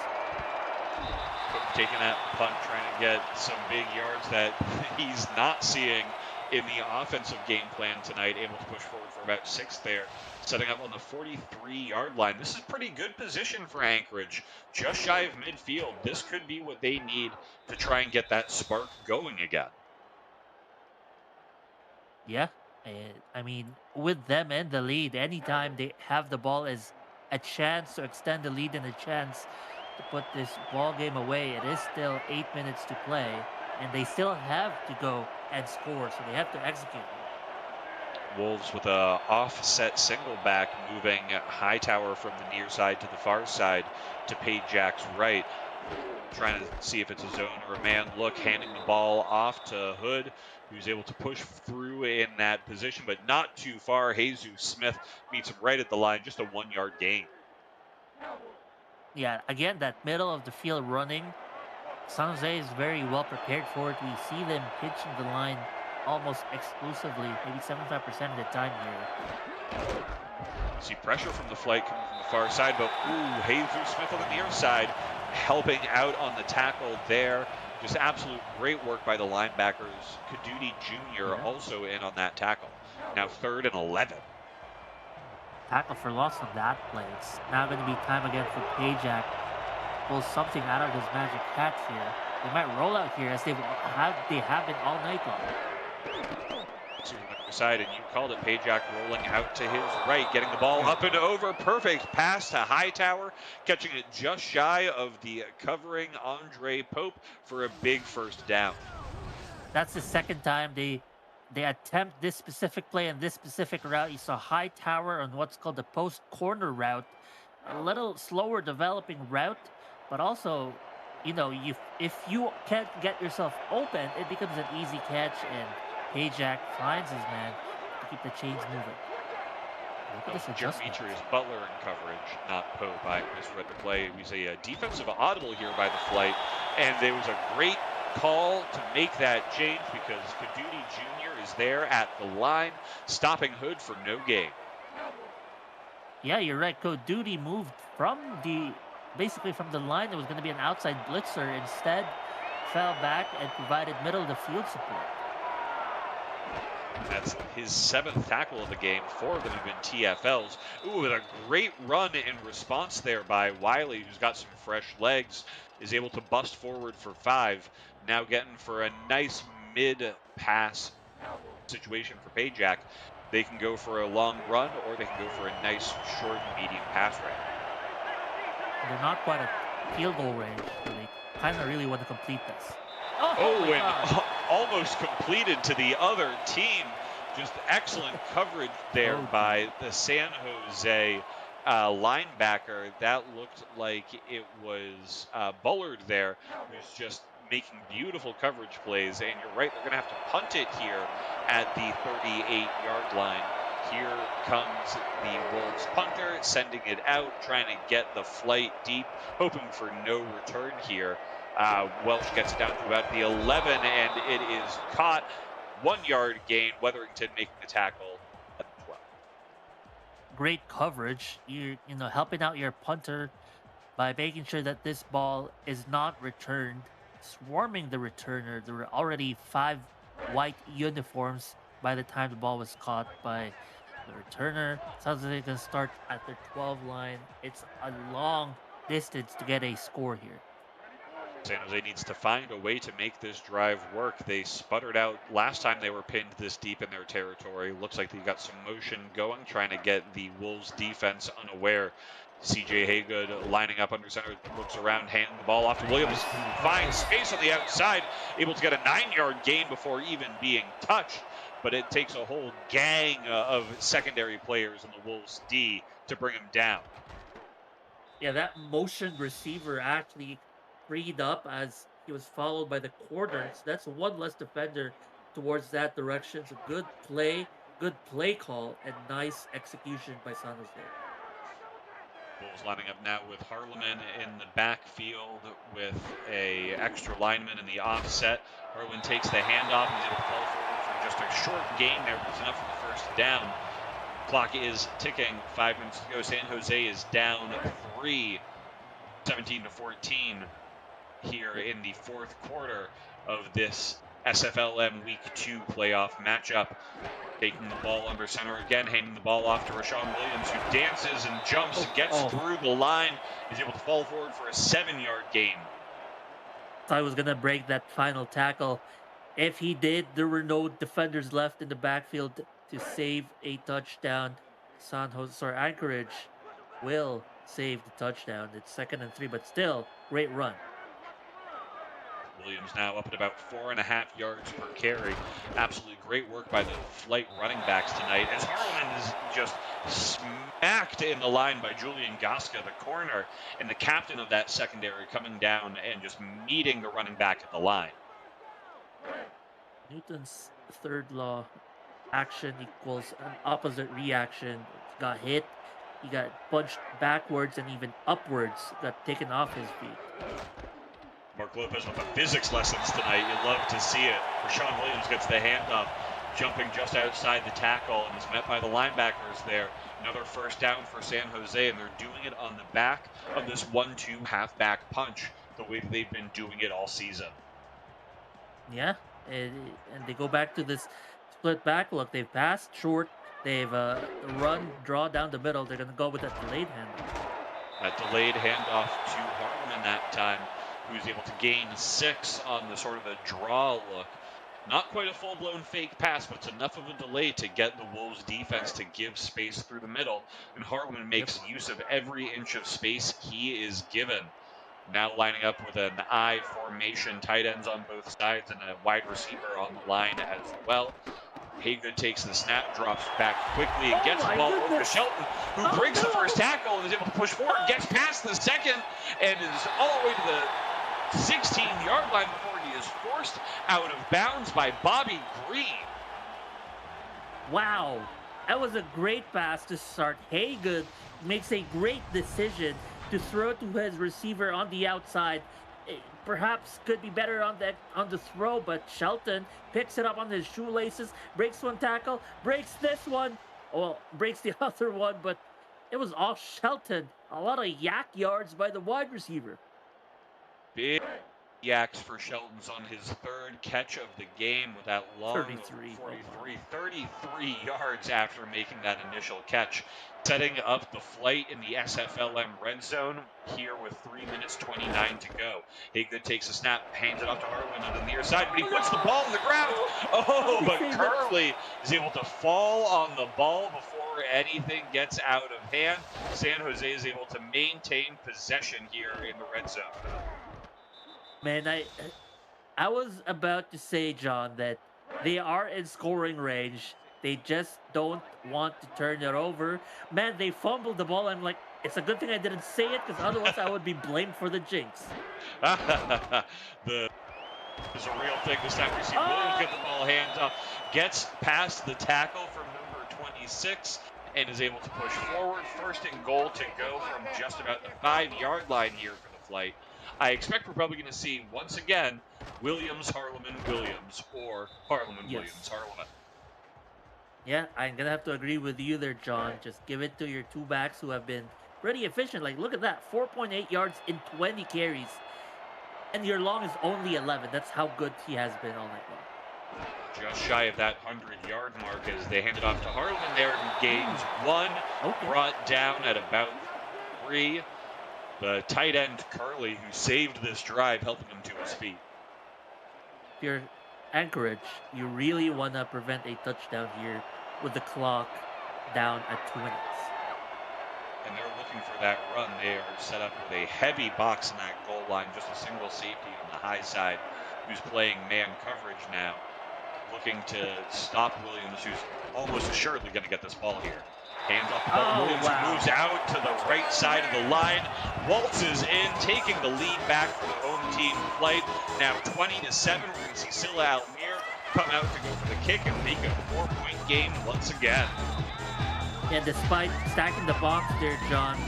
Taking that punt, trying to get some big yards that he's not seeing in the offensive game plan tonight, able to push forward for about 6 there, setting up on the 43-yard line. This is pretty good position for Anchorage, just shy of midfield. This could be what they need to try and get that spark going again. Yeah, I mean, with them in the lead, anytime they have the ball is a chance to extend the lead and a chance to put this ball game away. It is still 8 minutes to play, and they still have to go and score, so they have to execute. Wolves with a offset single back, moving Hightower from the near side to the far side to Jack's right, trying to see if it's a zone or a man look, handing the ball off to Hood, who's able to push through in that position, but not too far. Jesus Smith meets him right at the line, just a 1-yard gain. Yeah, again, that middle of the field running, San Jose is very well prepared for it. We see them pitching the line almost exclusively, maybe 75% of the time here. See pressure from the flight coming from the far side, but Jesus Smith on the near side, helping out on the tackle there. Just absolute great work by the linebackers. Kadudi Jr. also in on that tackle. Now 3rd and 11. Tackle for loss on that play. It's now going to be time again for Pajak to pull something out of his magic hat here. They might roll out here as they have been all night long. To the other side, and you called it. Pajak rolling out to his right, getting the ball up and over. Perfect pass to Hightower, catching it just shy of the covering Andre Pope for a big first down. That's the second time they attempt this specific play and this specific route. You saw Hightower on what's called the post corner route, a little slower developing route, but also, you know, if you can't get yourself open, it becomes an easy catch, and Pajak finds his man to keep the chains moving. Look at this adjustment. Demetrius Butler in coverage, not Pope. I misread the play. We say a defensive audible here by the flight, and there was a great call to make that change because Kadudi Jr. is there at the line, stopping Hood for no gain. Yeah, you're right. Kadudi moved basically from the line that was going to be an outside blitzer. Instead, fell back and provided middle of the field support. That's his 7th tackle of the game. 4 of them have been TFLs. Ooh, with a great run in response there by Wiley, who's got some fresh legs, is able to bust forward for 5. Now getting for a nice mid-pass situation for Pajak. They can go for a long run, or they can go for a nice short and medium pass run. They're not quite at field goal range, so they kind of really want to complete this. And almost completed to the other team. Just excellent coverage there by the San Jose linebacker. That looked like it was Bullard there, who's just making beautiful coverage plays. And you're right, they're going to have to punt it here at the 38-yard line. Here comes the Wolves punter, sending it out, trying to get the flight deep, hoping for no return here. Welsh gets it down to about the 11, and it is caught. 1-yard gain. Weatherington making the tackle at the 12. Great coverage. You're helping out your punter by making sure that this ball is not returned, swarming the returner. There were already 5 white uniforms by the time the ball was caught by the returner. Sounds like they can start at their 12 line. It's a long distance to get a score here. San Jose needs to find a way to make this drive work. They sputtered out last time they were pinned this deep in their territory. Looks like they got some motion going, trying to get the Wolves defense unaware. CJ Haygood lining up under center, looks around, handing the ball off to Williams, who finds space on the outside, able to get a 9-yard gain before even being touched. But it takes a whole gang of secondary players in the Wolves D to bring him down. Yeah, that motion receiver actually freed up as he was followed by the corner. So that's one less defender towards that direction. It's a good play call, and nice execution by San Jose. Bulls lining up now with Harleman in the backfield with a extra lineman in the offset. Harleman takes the handoff and is able to fall forward for just a short gain there, but it's enough for the first down. Clock is ticking. 5 minutes to go. San Jose is down 3, 17-14 here in the fourth quarter of this SFLm Week 2 playoff matchup. Taking the ball under center again, handing the ball off to Rashawn Williams, who dances and jumps, gets through the line, is able to fall forward for a 7-yard gain. I was going to break that final tackle. If he did, there were no defenders left in the backfield to save a touchdown. Anchorage will save the touchdown. It's 2nd and 3, but still, great run. Williams now up at about 4.5 yards per carry. Absolutely great work by the flight running backs tonight, as Harlan is just smacked in the line by Julian Goska, the corner, and the captain of that secondary coming down and just meeting the running back at the line. Newton's third law: action equals an opposite reaction. He got hit, he got punched backwards and even upwards, got taken off his feet. Mark Lopez with the physics lessons tonight. You love to see it. Rashawn Williams gets the handoff, jumping just outside the tackle, and is met by the linebackers there. Another first down for San Jose, and they're doing it on the back of this 1-2 halfback punch, the way that they've been doing it all season. Yeah, and they go back to this split back look. They've passed short. They've run, draw down the middle. They're going to go with that delayed handoff. That delayed handoff to Harleman that time, who's able to gain 6 on the sort of a draw look. Not quite a full-blown fake pass, but it's enough of a delay to get the Wolves defense to give space through the middle. And Harleman makes use of every inch of space he is given. Now lining up with an I formation, tight ends on both sides, and a wide receiver on the line as well. Haygood takes the snap, drops back quickly, and gets the ball over to Shelton, who breaks the first tackle and is able to push forward, gets past the second, and is all the way to the 16-yard line before he is forced out of bounds by Bobby Green. Wow, that was a great pass to start. Haygood makes a great decision to throw to his receiver on the outside. Perhaps could be better on the throw, but Shelton picks it up on his shoelaces, breaks one tackle, breaks this one, well, breaks the other one, but it was all Shelton. A lot of yak yards by the wide receiver. Big yaks for Shelton's on his third catch of the game with that long 33 yards after making that initial catch. Setting up the flight in the SFLm red zone here with 3 minutes 29 to go. Haygood takes a snap, hands it off to Harlan on the near side, but he puts the ball on the ground. Oh, but Curley is able to fall on the ball before anything gets out of hand. San Jose is able to maintain possession here in the red zone. Man, I was about to say, John, that they are in scoring range. They just don't want to turn it over. Man, they fumbled the ball. I'm like, it's a good thing I didn't say it, because otherwise I would be blamed for the jinx. It's a real thing this time. We see Williams get the ball hands up, gets past the tackle from number 26, and is able to push forward. 1st and goal to go from just about the 5-yard line here for the flight. I expect we're probably going to see, once again, Williams, Harleman, Williams, or Harleman, Williams, Harleman. Yeah, I'm going to have to agree with you there, John. Just give it to your two backs who have been pretty efficient. Like, look at that, 4.8 yards in 20 carries. And your long is only 11. That's how good he has been all night long. Just shy of that 100-yard mark as they hand it off to Harleman there, who gains 1, brought down at about 3. The tight end, Curley, who saved this drive, helping him to his feet. If you're Anchorage, you really want to prevent a touchdown here with the clock down at 2 minutes. And they're looking for that run. They are set up with a heavy box in that goal line, just a single safety on the high side, who's playing man coverage now, looking to stop Williams, who's almost assuredly going to get this ball here. Hands off the ball. Williams moves out to the right side of the line, waltzes in, taking the lead back for the home team Flight. Now 20-7. We're going to see Silla Almir come out to go for the kick and make a 4-point game once again. Yeah, despite stacking the box there, John,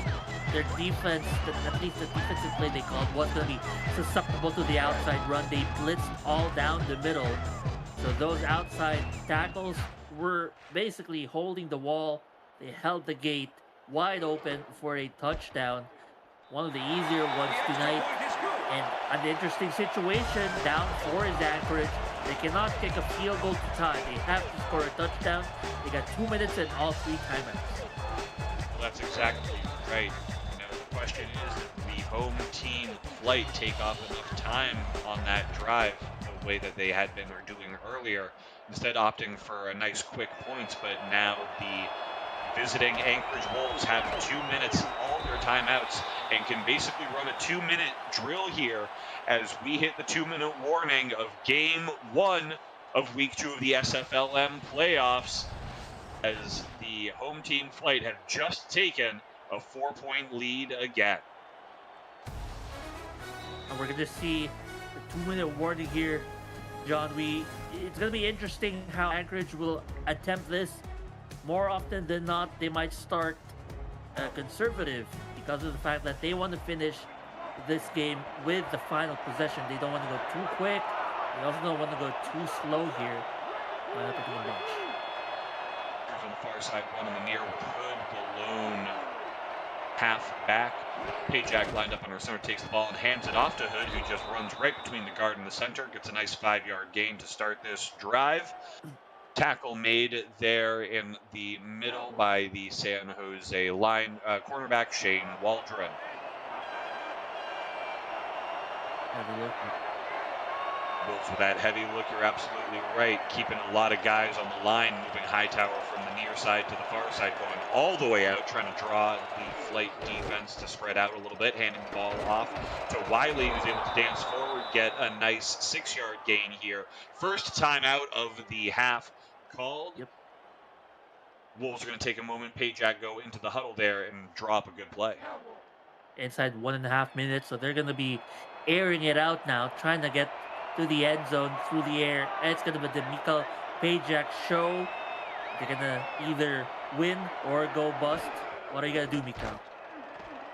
their defense, at least the defensive play they called, was going to be susceptible to the outside run. They blitzed all down the middle. So those outside tackles were basically holding the wall. They held the gate wide open for a touchdown. One of the easier ones tonight. And an interesting situation, down 4 is Anchorage. They cannot kick a field goal to tie. They have to score a touchdown. They got 2 minutes and all 3 timeouts. Well, that's exactly right. Now, the question is, did the home team Flight take off enough time on that drive the way that they had been or doing earlier, instead opting for a nice quick points, but now the visiting Anchorage Wolves have 2 minutes, all their timeouts, and can basically run a 2-minute drill here as we hit the 2-minute warning of Game 1 of Week 2 of the SFLm playoffs, as the home team Flight have just taken a 4-point lead again. And we're going to see the 2-minute warning here, John. It's going to be interesting how Anchorage will attempt this. More often than not, they might start conservative because of the fact that they want to finish this game with the final possession. They don't want to go too quick. They also don't want to go too slow here. On the far side, one in the near with Hood, the lone half back. Pajak lined up on her center, takes the ball and hands it off to Hood, who just runs right between the guard and the center, gets a nice 5-yard gain to start this drive. Tackle made there in the middle by the San Jose cornerback Shane Waldron. Wolves with that heavy look, you're absolutely right. Keeping a lot of guys on the line, moving Hightower from the near side to the far side, going all the way out, trying to draw the Flight defense to spread out a little bit, handing the ball off to Wiley, who's able to dance forward, get a nice 6-yard gain here. First time out of the half called. Yep. Wolves are going to take a moment. Pajak go into the huddle there and drop a good play. Inside 1.5 minutes, so they're going to be airing it out now, trying to get to the end zone through the air. And it's going to be the Mikal Pajak show. They're going to either win or go bust. What are you going to do, Mikal?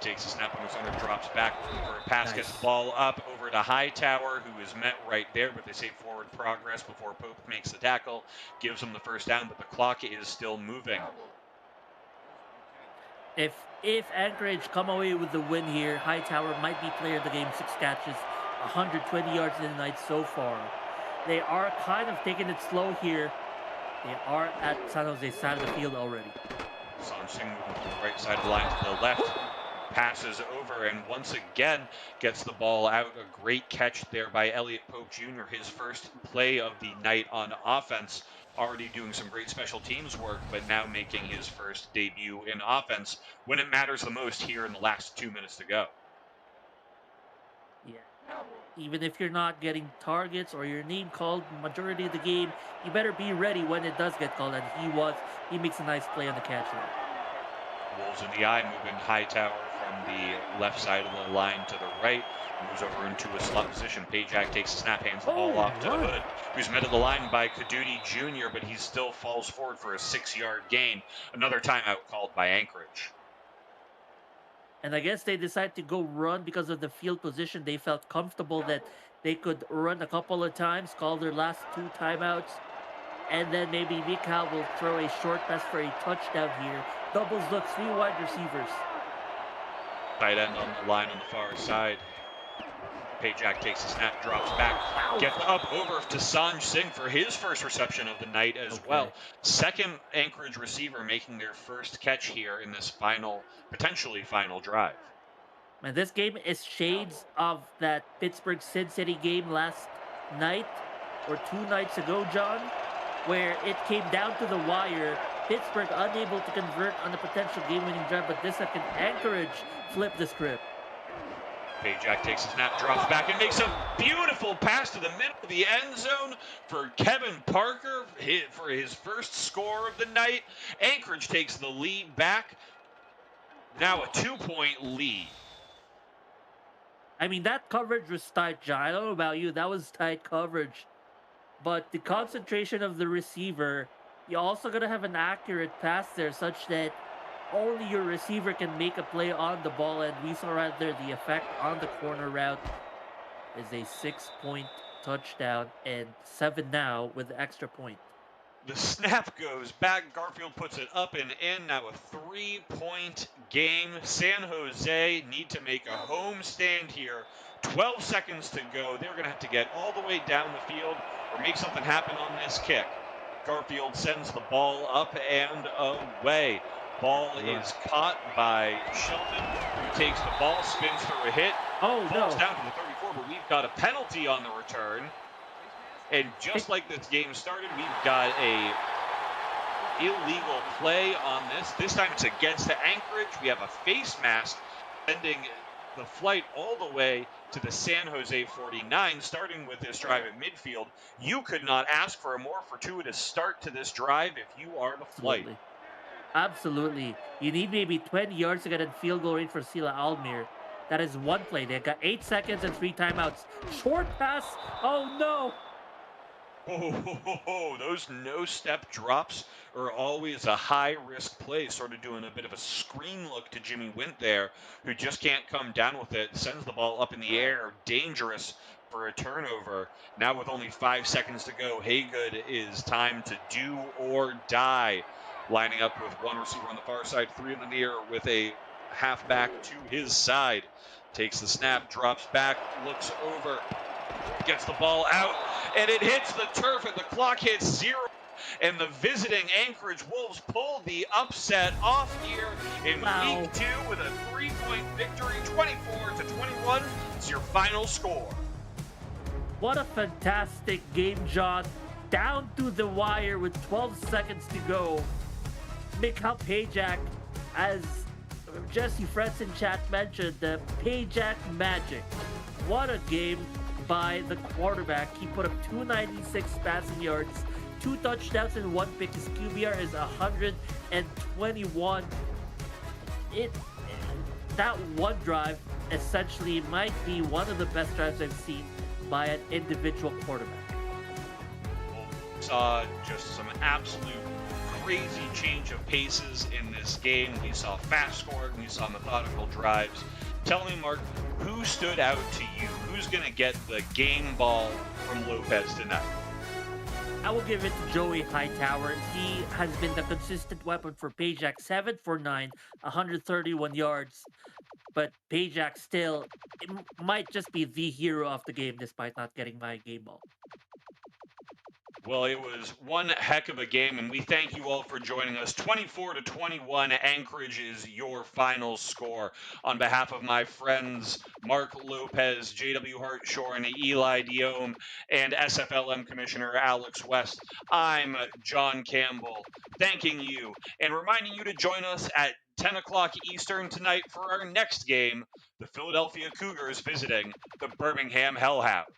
Takes a snap on the center, drops back for a pass, gets the ball up over to Hightower, who is met right there, but they say forward progress before Pope makes the tackle, gives him the first down, but the clock is still moving. If Anchorage come away with the win here, Hightower might be player of the game, 6 catches, 120 yards in the night so far. They are kind of taking it slow here. They are at San Jose side of the field already. Song moving from the right side of the line to the left. Passes over and once again gets the ball out. A great catch there by Elliot Pope Jr., his first play of the night on offense. Already doing some great special teams work, but now making his first debut in offense when it matters the most here in the last 2 minutes to go. Yeah. Even if you're not getting targets or your name called majority of the game, you better be ready when it does get called, and he makes a nice play on the catch there. Wolves in the eye, moving Hightower from the left side of the line to the right, moves over into a slot position. Pajak takes a snap, hands the ball off to Hood, who's met at the line by Kadudi Jr., but he still falls forward for a 6-yard gain. Another timeout called by Anchorage. And I guess they decided to go run because of the field position. They felt comfortable that they could run a couple of times, call their last 2 timeouts, and then maybe Mikal will throw a short pass for a touchdown here. Doubles look, 3 wide receivers. Tight end on the line on the far side. Pajak takes a snap, drops back, gets up over to Sanj Singh for his first reception of the night as well. Second Anchorage receiver making their first catch here in this potentially final drive. And this game is shades of that Pittsburgh Sin City game last night or 2 nights ago, John, where it came down to the wire. Pittsburgh unable to convert on a potential game-winning drive, but this second Anchorage flipped the script. Pajak takes a snap, drops back, and makes a beautiful pass to the middle of the end zone for Kevin Parker for his first score of the night. Anchorage takes the lead back. Now a 2-point lead. I mean, that coverage was tight, John. I don't know about you. That was tight coverage. But the concentration of the receiver, you also got to have an accurate pass there such that only your receiver can make a play on the ball. And we saw right there the effect on the corner route is a 6-point touchdown and 7 now with the extra point. The snap goes back. Garfield puts it up and in. Now a 3-point game. San Jose need to make a home stand here. 12 seconds to go. They're going to have to get all the way down the field or make something happen on this kick. Garfield sends the ball up and away. Ball is caught by Shelton, who takes the ball, spins through a hit, falls down to the 34, but we've got a penalty on the return. And just like this game started, we've got a illegal play on this. This time it's against the Anchorage. We have a face mask sending the flight all the way to the San Jose 49, starting with this drive at midfield. You could not ask for a more fortuitous start to this drive if you are the flight. Absolutely. You need maybe 20 yards to get a field goal range for Sila Almir. That is one play. They got 8 seconds and 3 timeouts. Short pass. Oh, no. Oh, those no-step drops are always a high-risk play, sort of doing a bit of a screen look to Jimmy Wint there, who just can't come down with it, sends the ball up in the air, dangerous for a turnover. Now with only 5 seconds to go, Haygood is time to do or die. Lining up with one receiver on the far side, 3 in the near with a halfback to his side. Takes the snap, drops back, looks over, gets the ball out, and it hits the turf, and the clock hits 0. And the visiting Anchorage Wolves pulled the upset off here in Week 2 with a 3-point victory, 24-21. It's your final score. What a fantastic game, John. Down to the wire with 12 seconds to go. Mikhail Pajak, as Jesse Fretz in chat mentioned, the Pajak magic. What a game by the quarterback. He put up 296 passing yards, 2 touchdowns and 1 pick. His QBR is 121. That one drive essentially might be one of the best drives I've seen by an individual quarterback. Saw just some absolute crazy change of paces in this game. We saw fast scoring, we saw methodical drives. Tell me, Mark, who stood out to you? Who's going to get the game ball from Lopez tonight? I will give it to Joey Hightower. He has been the consistent weapon for Pajak. 7 for 9, 131 yards. But Pajak still might just be the hero of the game despite not getting my game ball. Well, it was one heck of a game, and we thank you all for joining us. 24-21, Anchorage is your final score. On behalf of my friends Mark Lopez, J.W. Hartshorn, Eli Diome, and SFLm Commissioner Alex West, I'm John Campbell, thanking you and reminding you to join us at 10 o'clock Eastern tonight for our next game, the Philadelphia Cougars visiting the Birmingham Hellhounds.